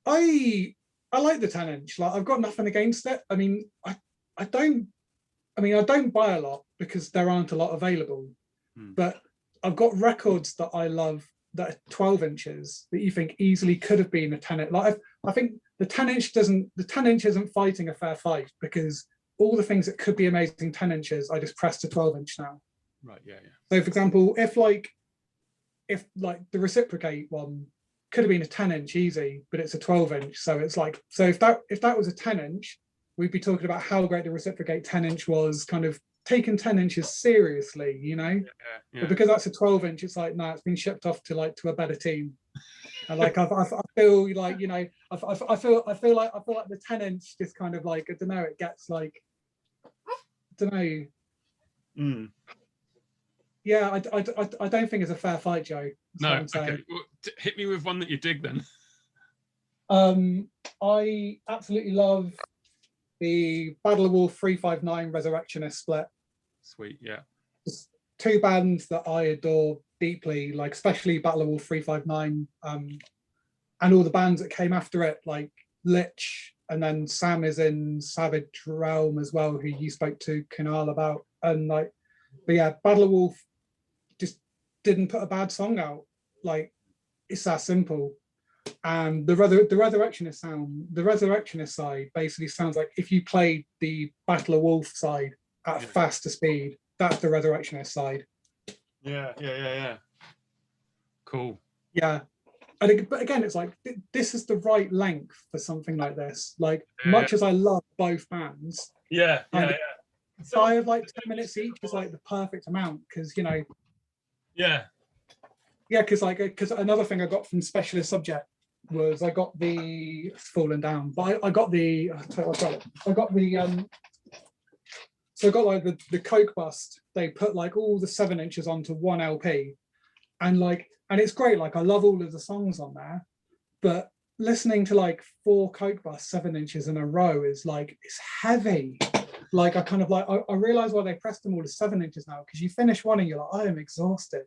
I like the 10-inch. Like, I've got nothing against it. I mean, I don't buy a lot because there aren't a lot available. But I've got records that I love that are 12 inches that you think easily could have been a 10-inch. Like, I think the 10-inch isn't fighting a fair fight, because all the things that could be amazing 10 inches, I just press to 12-inch now. Right, yeah. So for example, if the Reciprocate one could have been a 10-inch easy, but it's a 12-inch. So it's like, so if that was a 10-inch, we'd be talking about how great the Reciprocate 10-inch was, kind of taking 10 inches seriously, you know? Yeah. But because that's a 12-inch, it's like, no, it's been shipped off to a better team. And like, I feel like, you know, I feel like the 10-inch just kind of like, I don't know, it gets like, I don't know. Yeah, I don't think it's a fair fight, Joe. No, okay. Well, hit me with one that you dig then. I absolutely love the Battle of Wolf 359 Resurrectionist split. Sweet, yeah. Just two bands that I adore deeply, like especially Battle of Wolf 359, and all the bands that came after it, like Lich, and then Sam is in Savage Realm as well, who you spoke to Kunal about. And like, but yeah, Battle of Wolf just didn't put a bad song out. Like, it's that simple. And the Resurrectionist side basically sounds like if you played the Battle of Wolf side at faster speed, that's the Resurrectionist side. Yeah. Cool. Yeah. But again, it's like, this is the right length for something like this. Like, much as I love both bands. Yeah. 5 like 10 minutes each is like the perfect amount, because, you know. Yeah, because another thing I got from Specialist Subject was I got the fallen down, but I got the so I got like the Coke Bust. They put like all the 7 inches onto one LP, and it's great. Like, I love all of the songs on there, but listening to like 4 Coke Bust 7 inches in a row is like, it's heavy. Like, I kind of like, I realize why they pressed them all to 7 inches now, because you finish one and you're like, I am exhausted.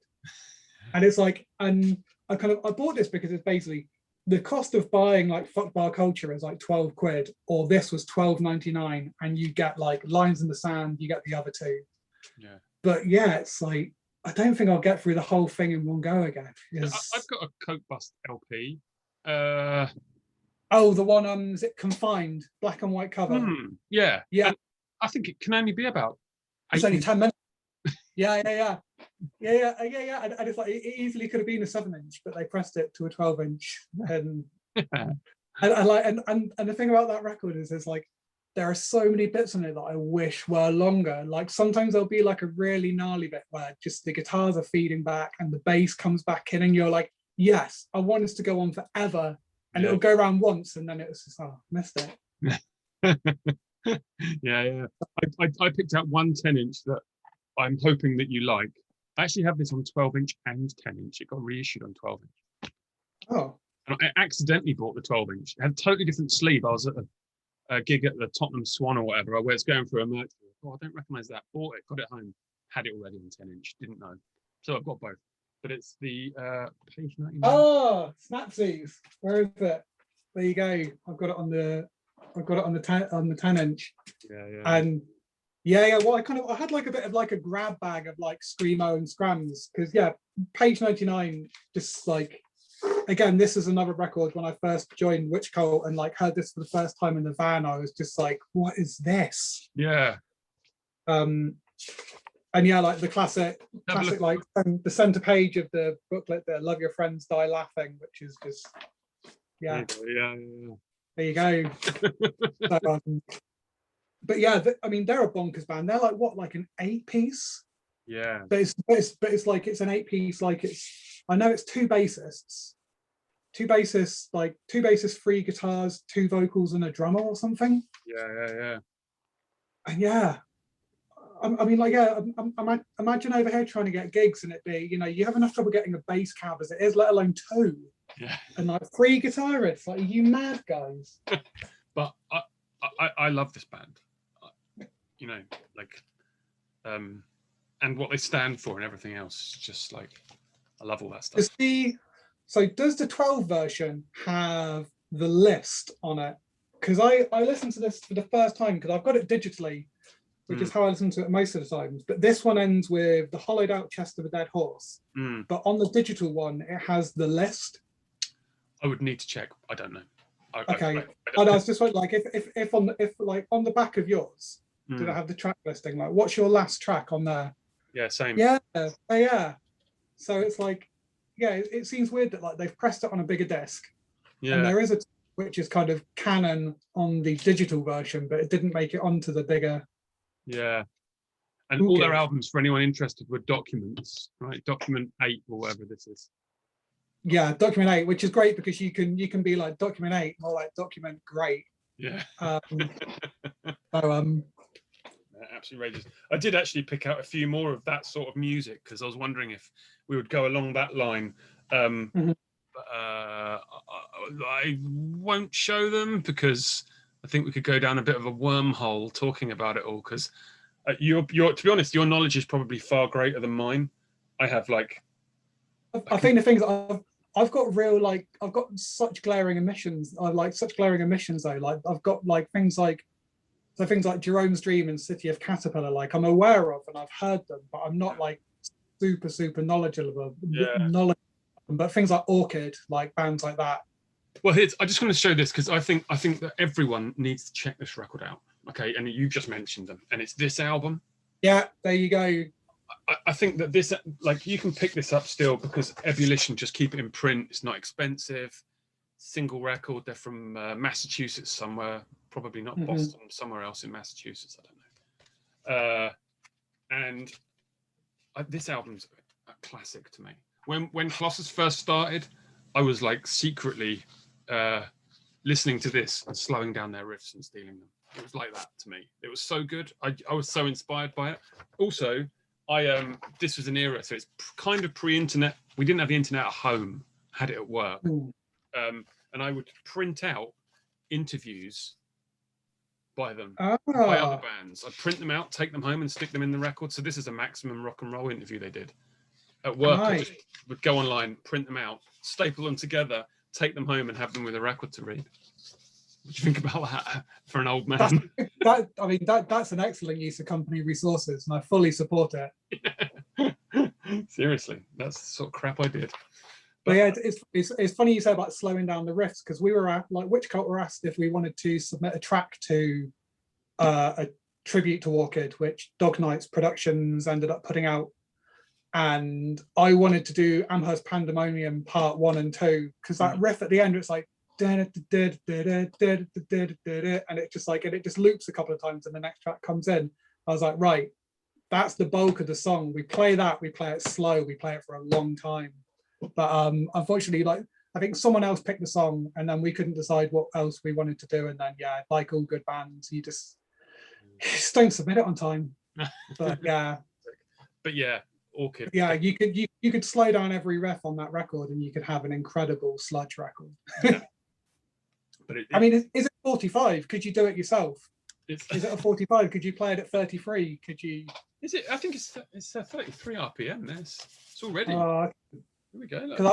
And it's like, and I bought this because it's basically the cost of buying like Fuck Bar Culture is like 12 quid, or this was 12.99, and you get like Lines in the Sand, you get the other 2. Yeah. But yeah, it's like, I don't think I'll get through the whole thing in one go again. I've got a Coke Bust LP. Oh, the one is it Confined, black and white cover? Yeah. Yeah. And I think it can only be about. It's only 10 minutes. Yeah. And it's like it easily could have been a 7-inch, but they pressed it to a 12-inch. And and the thing about that record is, it's like there are so many bits on it that I wish were longer. Like sometimes there'll be like a really gnarly bit where just the guitars are feeding back and the bass comes back in, and you're like, yes, I want this to go on forever. And it'll go around once, and then it was just, missed it. Yeah. I picked out one 10-inch that I'm hoping that you like. I actually have this on 12-inch and 10-inch. It got reissued on 12-inch. Oh. And I accidentally bought the 12-inch. It had a totally different sleeve. I was at a gig at the Tottenham Swan or whatever, where it's going through a merch. Oh, I don't recognise that. Bought it, got it home, had it already on 10-inch. Didn't know. So I've got both. But it's the page 99. Oh, Snapsies. Where is it? There you go. I've got it on the 10-inch. Yeah. And well, I had like a bit of like a grab bag of like Screamo and Scrams, because page 99, just like, again, this is another record. When I first joined Witchcult and like heard this for the first time in the van, I was just like, what is this? Yeah. And like the classic like the center page of the booklet, the "Love Your Friends, Die Laughing," which is just Yeah. There you go. But I mean, they're a bonkers band. They're like what, like an 8-piece? Yeah. But it's like it's an 8-piece. Like I know it's two bassists, like two bassists, 3 guitars, 2 vocals, and a drummer or something. Yeah. And I mean, like, imagine over here trying to get gigs and it be, you have enough trouble getting a bass cab as it is, let alone 2. Yeah. And like 3 guitarists. Like, are you mad, guys? But I love this band. And what they stand for and everything else. Just like, I love all that stuff. Does the 12 version have the list on it? Because I listened to this for the first time, because I've got it digitally, which is how I listen to it most of the times. But this one ends with the hollowed out chest of a dead horse. But on the digital one, it has the list. I would need to check. I don't know. Okay. I was just like, if on the back of yours, did I have the track listing? Like, what's your last track on there? Yeah, same. Yeah. So it's like, it seems weird that like they've pressed it on a bigger disc. Yeah. And there is a which is kind of canon on the digital version, but it didn't make it onto the bigger. Yeah. And all their albums, for anyone interested, were documents, right? Document 8 or whatever this is. Yeah, document 8, which is great because you can be like document 8, more like document great. Yeah. Absolutely outrageous. I did actually pick out a few more of that sort of music because I was wondering if we would go along that line. But I won't show them because I think we could go down a bit of a wormhole talking about it all. Because you're to be honest, your knowledge is probably far greater than mine. I have like. I think the things I've got I've got such glaring omissions. I like such glaring omissions though. Like I've got like things like Jerome's Dream and City of Caterpillar. Like I'm aware of and I've heard them, but I'm not like super knowledgeable. But things like Orchid, like bands like that. Well, I'm just going to show this because I think that everyone needs to check this record out. Okay, and you just mentioned them, and it's this album. Yeah, there you go. I think that this, like, you can pick this up still because Ebullition just keep it in print. It's not expensive. Single record. They're from Massachusetts somewhere, probably not Boston, somewhere else in Massachusetts. I don't know. And this album's a classic to me. When Colossus first started, I was like secretly listening to this and slowing down their riffs and stealing them. It was like that to me. It was so good. I was so inspired by it. Also, this was an era, so it's kind of pre-internet. We didn't have the internet at home, had it at work. And I would print out interviews by them, by other bands. I'd print them out, take them home and stick them in the record. So this is a Maximum Rock and Roll interview they did. At work, I just would go online, print them out, staple them together, take them home and have them with a record to read. What do you think about that for an old man? That's an excellent use of company resources, and I fully support it. Seriously, that's the sort of crap I did. But yeah, it's funny you say about slowing down the riffs because we were Witchcult were asked if we wanted to submit a track to a tribute to Orchid, which Dog Knights Productions ended up putting out. And I wanted to do Amherst Pandemonium Part 1 and 2, because that riff at the end, it's like, and it just like, and it just loops a couple of times and the next track comes in. I was like, right, that's the bulk of the song. We play that, we play it slow, we play it for a long time. But unfortunately, like, I think someone else picked the song and then we couldn't decide what else we wanted to do. And then, yeah, like all good bands, you just don't submit it on time. But yeah. But yeah, Orchid. Yeah, you could slow down every riff on that record and you could have an incredible sludge record. Yeah. But I mean, is it 45? Could you do it yourself? Is it a 45? Could you play it at 33? Could you? Is it? I think it's 33 RPM. It's already. Here we go. Because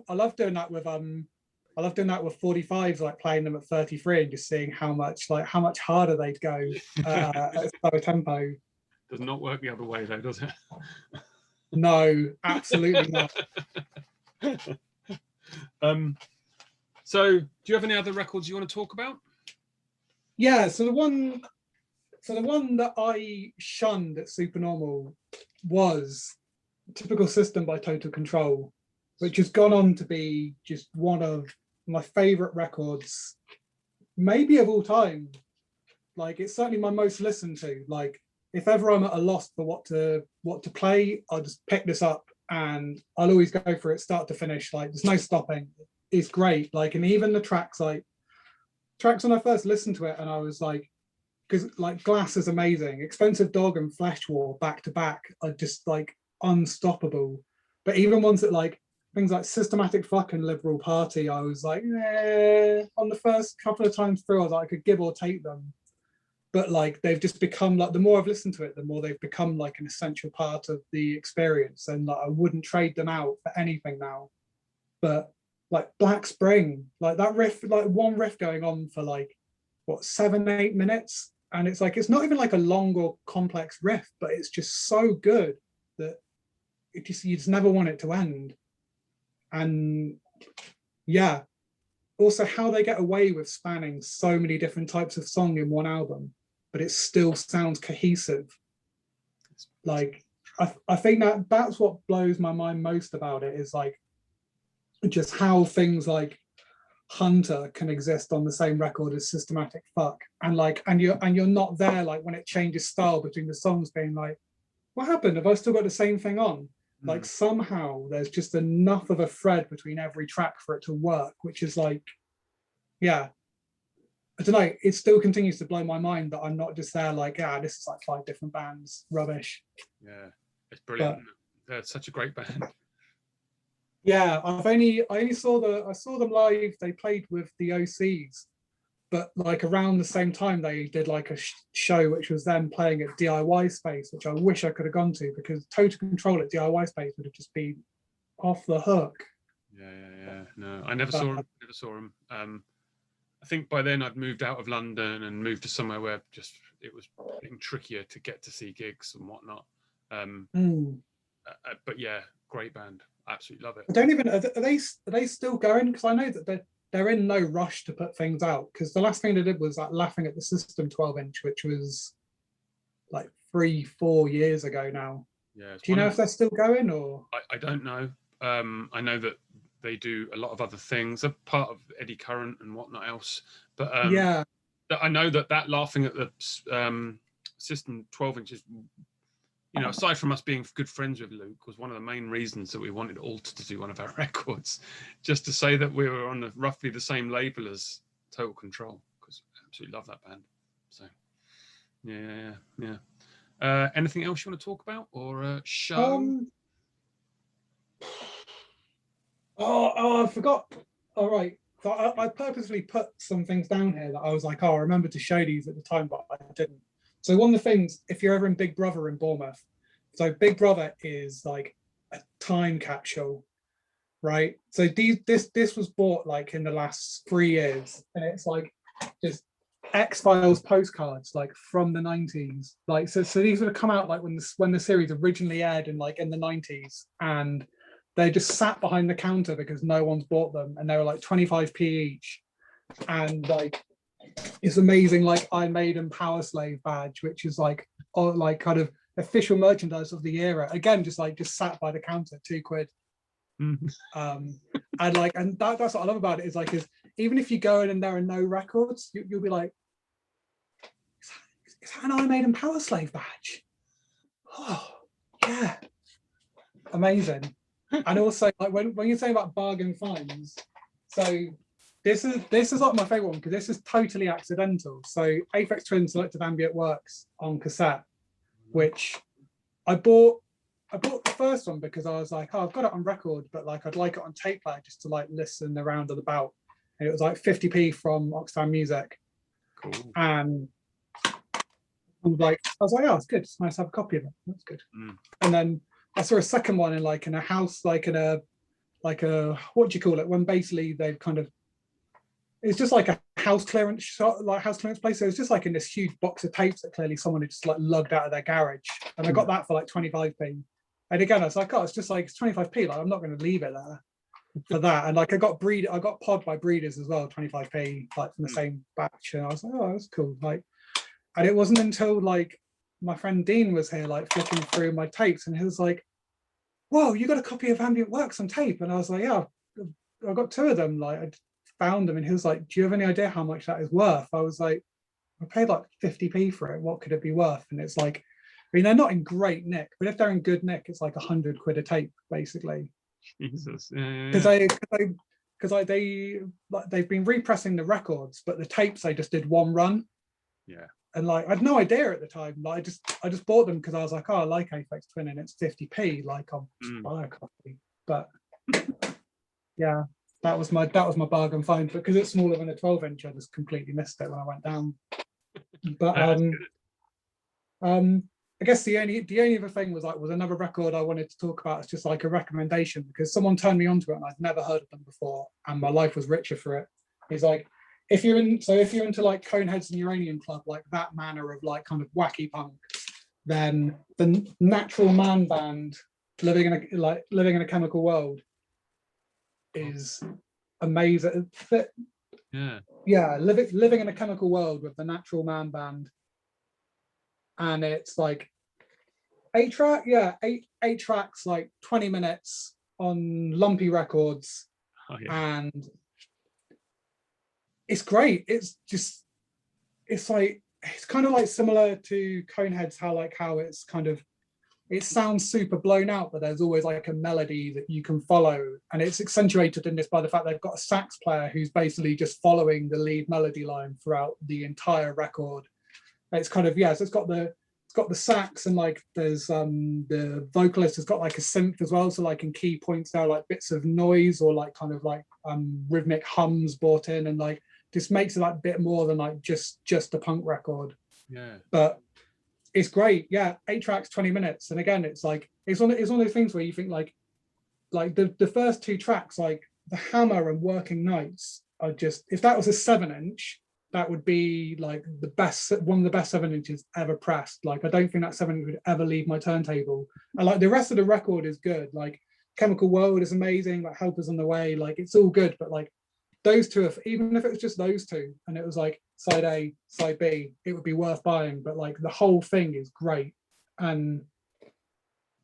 I love doing that with I love doing that with 45s, like playing them at 33 and just seeing how much harder they'd go at a slower tempo. Does not work the other way though, does it? No, absolutely not. So do you have any other records you want to talk about? Yeah, so the one that I shunned at Supernormal was Typical System by Total Control, which has gone on to be just one of my favorite records, maybe of all time. Like, it's certainly my most listened to. Like, if ever I'm at a loss for what to play, I'll just pick this up and I'll always go for it start to finish. Like, there's no stopping. It's great. Like, and even the tracks when I first listened to it, and I was like, because like Glass is amazing, Expensive Dog and Flesh War back to back are just like unstoppable. But even ones that like things like Systematic Fuck and Liberal Party, I was like, on the first couple of times through, I was like, I could give or take them. But like they've just become like, the more I've listened to it, the more they've become like an essential part of the experience, and like I wouldn't trade them out for anything now. But like Black Spring, like that riff, like one riff going on for like what 7-8 minutes, and it's like, it's not even like a long or complex riff, but it's just so good that you just never want it to end. And yeah, also how they get away with spanning so many different types of song in one album, but it still sounds cohesive. Like I think that's what blows my mind most about it, is like just how things like Hunter can exist on the same record as Systematic Fuck, and you're not there like when it changes style between the songs, being like, what happened? Have I still got the same thing on? Like somehow there's just enough of a thread between every track for it to work, which is like, yeah, I don't know, it still continues to blow my mind that I'm not just there like, this is like 5 different bands, rubbish. Yeah, it's brilliant. They're such a great band. Yeah, I saw them live. They played with the OCs, but like around the same time they did like a show which was them playing at DIY Space, which I wish I could have gone to, because Total Control at DIY Space would have just been off the hook. Yeah. No, I never saw them. I think by then I'd moved out of London and moved to somewhere where just it was getting trickier to get to see gigs and whatnot. But yeah, great band. Absolutely love it. I don't even, are they still going? Because I know that they're in no rush to put things out, because the last thing they did was like Laughing at the System 12-inch, which was like 3-4 years ago now. Yeah. Do you know if they're still going, or? I don't know. I know that they do a lot of other things. They're part of Eddie Current and whatnot else. But yeah, I know that Laughing at the System 12-inch is, you know, aside from us being good friends with Luke, was one of the main reasons that we wanted Alter to do one of our records, just to say that we were on roughly the same label as Total Control, because I absolutely love that band. So, yeah. Anything else you want to talk about, or show? I forgot. All right. So I purposely put some things down here that I was like, I remember to show these at the time, but I didn't. So one of the things, if you're ever in Big Brother in Bournemouth, so Big Brother is like a time capsule, right? So this was bought like in the last 3 years, and it's like just X-Files postcards like from the 90s. Like so these would have come out like when the series originally aired in the 90s, and they just sat behind the counter because no one's bought them, and they were like 25p each, and like it's amazing, like Iron Maiden Power Slave badge, which is like kind of official merchandise of the era. Again, just sat by the counter, £2. And that's what I love about it is even if you go in and there are no records, you'll be like, is that an Iron Maiden Power Slave badge? Oh yeah, amazing. And also, like when you're saying about bargain finds, so this is like my favorite one because this is totally accidental. So Aphex Twin Selective Ambient Works on cassette, which I bought the first one because I was like, oh, I've got it on record, but like I'd like it on tape player just to like listen around and about. And it was like 50p from Oxfam Music. Cool. And I was like, oh, it's good. It's nice to have a copy of it. That's good. And then I saw a second one in a house, like a what do you call it? When basically they've kind of, it's just like a house clearance shot, like house clearance place. So it's just like in this huge box of tapes that clearly someone had just like lugged out of their garage. And I got that for like 25p. And again, I was like, oh, it's just like it's 25p. Like I'm not going to leave it there for that. And like I got Pod by Breeders as well, 25p, like from the same batch. And I was like, oh, that's cool. Like, and it wasn't until like my friend Dean was here, like flicking through my tapes, and he was like, whoa, you got a copy of Ambient Works on tape? And I was like, yeah, I got 2 of them. Like I found them, and he was like, do you have any idea how much that is worth? I was like, I paid like 50p for it. What could it be worth? And it's like, I mean, they're not in great nick, but if they're in good nick, it's like £100 a tape, basically. Jesus. Because they've been repressing the records, but the tapes they just did one run. Yeah. And like I had no idea at the time. Like I just bought them because I was like, oh, I like Aphex Twin and it's 50p. Like I'll just buy a copy. But yeah, that was my bargain find. But because it's smaller than a 12-inch, I just completely missed it when I went down. But I guess the only other thing was another record I wanted to talk about. It's just like a recommendation because someone turned me onto it and I'd never heard of them before, and my life was richer for it. It's like if you're into like Coneheads and Uranium Club, like that manner of like kind of wacky punk, then the Natural Man Band, living in a chemical world, is amazing. Yeah, living in a chemical world with the Natural Man Band. And it's like eight tracks, like 20 minutes on Lumpy Records. And it's great. It's kind of like similar to Coneheads, how it's kind of, it sounds super blown out, but there's always like a melody that you can follow. And it's accentuated in this by the fact they've got a sax player who's basically just following the lead melody line throughout the entire record. It's kind of, so it's got the sax, and like there's the vocalist has got like a synth as well, so like in key points there are like bits of noise or like kind of like rhythmic hums brought in, and like just makes it like a bit more than like just a punk record. But it's great. 8 tracks, 20 minutes, and again it's like it's one of those things where you think like the first 2 tracks, like The Hammer and Working Nights, are just, if that was a 7-inch, that would be like one of the best 7-inches ever pressed. Like I don't think that 7-inch would ever leave my turntable. And like the rest of the record is good. Like Chemical World is amazing, like Help Us on the Way, like it's all good. But like those 2, even if it was just those 2 and it was like side A, side B, it would be worth buying. But like the whole thing is great. But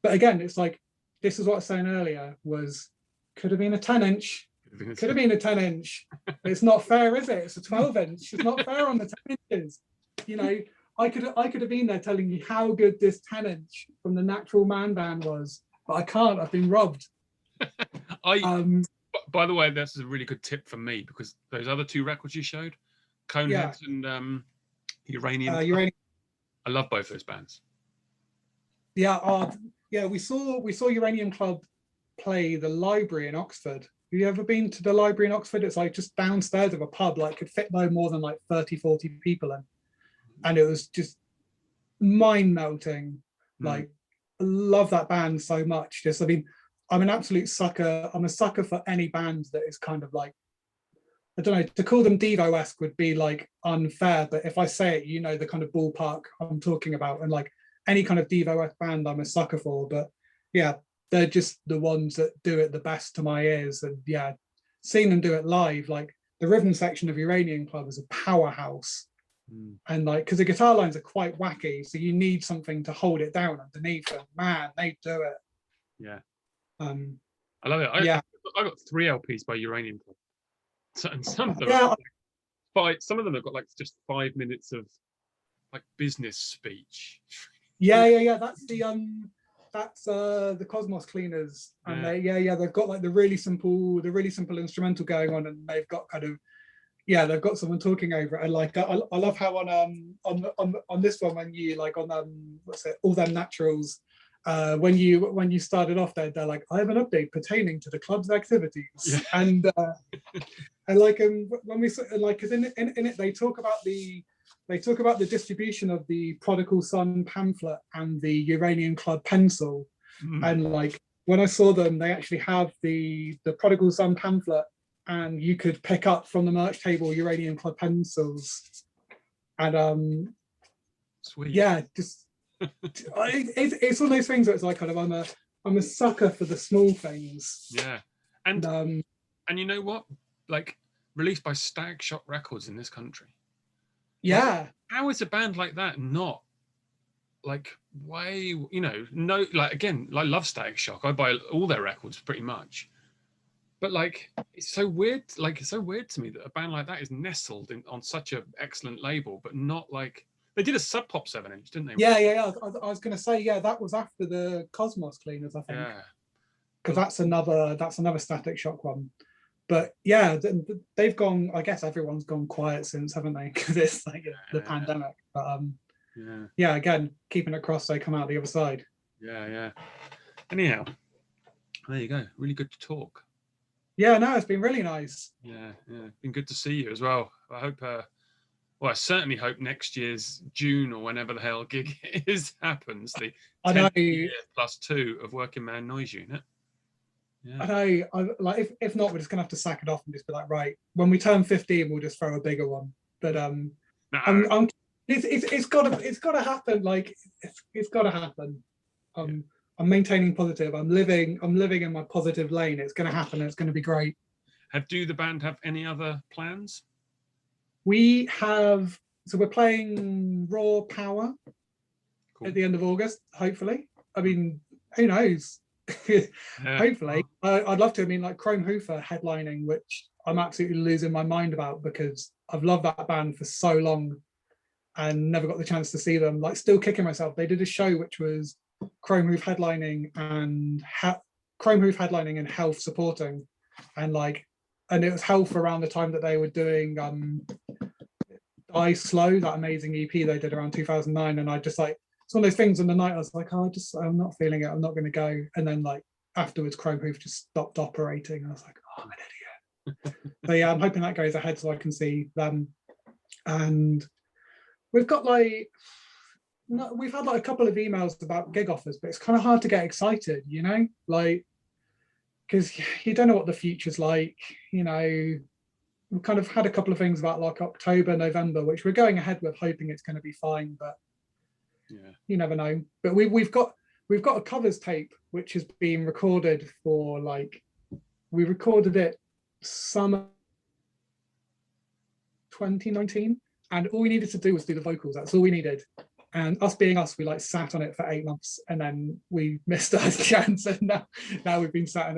again, it's like, this is what I was saying earlier, was could have been a 10-inch. Could have been a 10-inch. It's not fair, is it? It's a 12-inch. It's not fair on the 10 inches. You know, I could have been there telling you how good this 10-inch from the Natural Man Band was, but I can't. I've been robbed. By the way, this is a really good tip for me, because those other 2 records you showed, Coneheads and Uranium, I love both those bands. We saw Uranium Club play the Library in Oxford. Have you ever been to the Library in Oxford? It's like just downstairs of a pub, like could fit no more than like 30-40 people in, and it was just mind melting. Like I love that band so much. I mean, I'm an absolute sucker. I'm a sucker for any band that is kind of like, I don't know, to call them Devo-esque would be like unfair, but if I say it, you know the kind of ballpark I'm talking about, and like any kind of Devo-esque band I'm a sucker for. But yeah, they're just the ones that do it the best to my ears. And yeah, seeing them do it live, like the rhythm section of Uranium Club is a powerhouse. And like, because the guitar lines are quite wacky, so you need something to hold it down underneath, and man, they do it. Yeah. I love it. I got 3 LPs by Uranium Club. And some of them some of them have got like just 5 minutes of like business speech. Yeah. That's the Cosmos Cleaners, and they've got like the really simple instrumental going on, and they've got kind of they've got someone talking over it. And like I love how on this one, when you like on what's it, All Them Naturals, when you started off there, they're like, I have an update pertaining to the club's activities, and like when we like, because in it they talk about the distribution of the Prodigal Son pamphlet and the Uranium Club pencil, and like when I saw them, they actually have the Prodigal Son pamphlet, and you could pick up from the merch table Uranium Club pencils, and sweet, just it's one of those things where it's like kind of I'm a sucker for the small things. And you know what, like released by Stag Shot Records in this country. Like, how is a band like that not like way, no, like again, I love Static Shock, I buy all their records pretty much, but like it's so weird, to me that a band like that is nestled on such an excellent label, but not like they did a Sub Pop 7-inch, didn't they? I was gonna say that was after the Cosmos Cleaners, I think, because that's another Static Shock one. But they've gone, I guess everyone's gone quiet since, haven't they? Because it's like the pandemic. But again, keeping it crossed, they come out the other side. Anyhow, there you go. Really good to talk. No, it's been really nice. Been good to see you as well. I hope I certainly hope next year's June or whenever the hell gig happens, the 10th year +2 of Workin Man Noise Unit. I know. Like, if not, we're just gonna have to sack it off and just be like, right, when we turn 15, we'll just throw a bigger one. But it's gotta happen. Like, it's gotta happen. I'm maintaining positive. I'm living in my positive lane. It's gonna happen. It's gonna be great. Do the band have any other plans? We have. So we're playing Raw Power at the end of August. Hopefully. I mean, who knows? Hopefully. I'd love to. I mean, like Chrome Hoofer headlining, which I'm absolutely losing my mind about because I've loved that band for so long and never got the chance to see them. Like, still kicking myself. They did a show which was Chrome Hoof headlining and Health supporting, and it was Health around the time that they were doing Die Slow, that amazing EP they did around 2009, and I just like, it's one of those things on the night I was like, I'm not feeling it, I'm not going to go. And then like afterwards, Chrome Hoof just stopped operating. I was like, I'm an idiot. So I'm hoping that goes ahead so I can see them. And we've got we've had a couple of emails about gig offers, but it's kind of hard to get excited, like, because you don't know what the future's like. We've kind of had a couple of things about like October, November, which we're going ahead with, hoping it's going to be fine, but you never know. But we've got a covers tape which has been recorded for we recorded it summer 2019, and all we needed to do was do the vocals. That's all we needed. And us being us, we sat on it for 8 months, and then we missed our chance, and now we've been sat in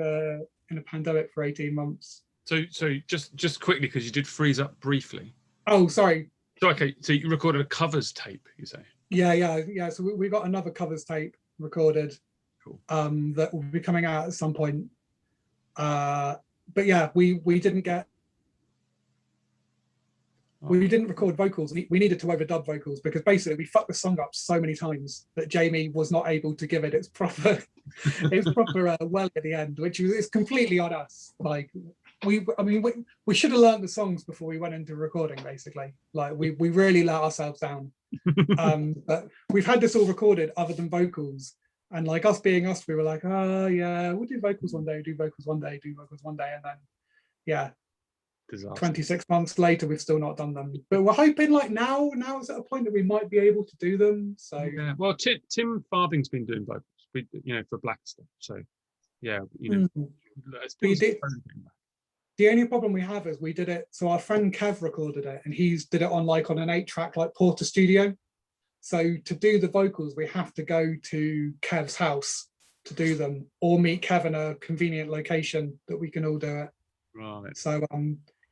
a pandemic for 18 months. So just quickly, because you did freeze up briefly. Oh, sorry. So so you recorded a covers tape, you say? Yeah. So we got another covers tape recorded. Cool. That will be coming out at some point. But yeah, we didn't get. We didn't record vocals. We needed to overdub vocals because basically we fucked the song up so many times that Jamie was not able to give it its proper well at the end, which is completely on us. Like we should have learned the songs before we went into recording. Basically, like we really let ourselves down. But we've had this all recorded other than vocals, and like us being us, we were like, oh yeah, we'll do vocals one day, and then disaster. 26 months later, we've still not done them, but we're hoping now is at a point that we might be able to do them. So well, Tim Farthing's been doing vocals, for Black stuff. So let's The only problem we have is we did it. So our friend Kev recorded it, and he's did it on like on an 8-track like Porter Studio. So to do the vocals, we have to go to Kev's house to do them, or meet Kev in a convenient location that we can all do it. Right. So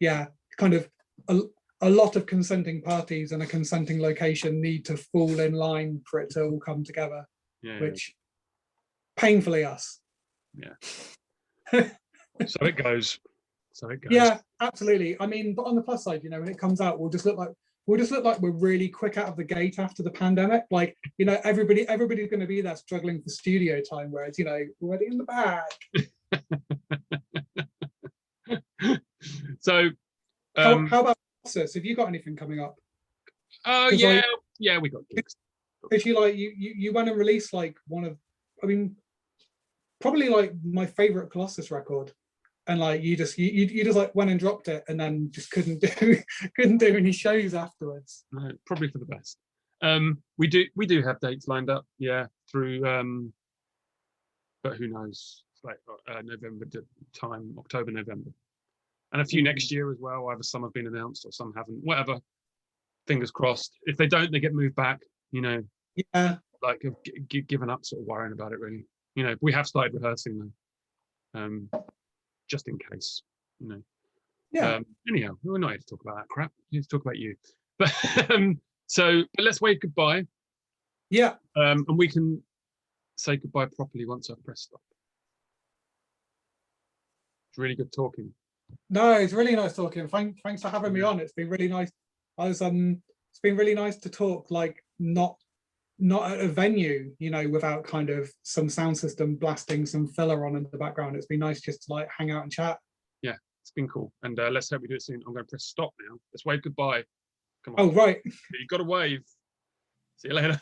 yeah, kind of a lot of consenting parties and a consenting location need to fall in line for it to all come together. Yeah. Which painfully us. Yeah. So it goes. Yeah, absolutely. I mean, but on the plus side, you know, when it comes out, we'll just look like we're really quick out of the gate after the pandemic. Like, you know, everybody's going to be there struggling for studio time, whereas, you know, we're already in the bag. So, how about this? Have you got anything coming up? Oh yeah, yeah, we got gigs. Because you went and released like one of, I mean, probably like my favorite Colossus record. And like you just like went and dropped it, and then just couldn't do any shows afterwards. No, probably for the best. We do have dates lined up, yeah, through but who knows, like November time, October, November, and a few next year as well. Either some have been announced or some haven't. Whatever. Fingers crossed. If they don't, they get moved back. You know. Yeah. Like given up, sort of worrying about it. Really. You know, we have started rehearsing though. Just in case, you know. Yeah. Anyhow, we're not here to talk about that crap. We're here to talk about you. But but let's wave goodbye. Yeah. And we can say goodbye properly once I've pressed stop. It's really good talking. No, it's really nice talking. Thanks for having me on. It's been really nice. It's been really nice to talk, like not at a venue, you know, without kind of some sound system blasting some filler on in the background. It's been nice just to like hang out and chat. Yeah, it's been cool. And let's hope we do it soon. I'm going to press stop now. Let's wave goodbye. Come on. Oh, right. You've got to wave. See you later.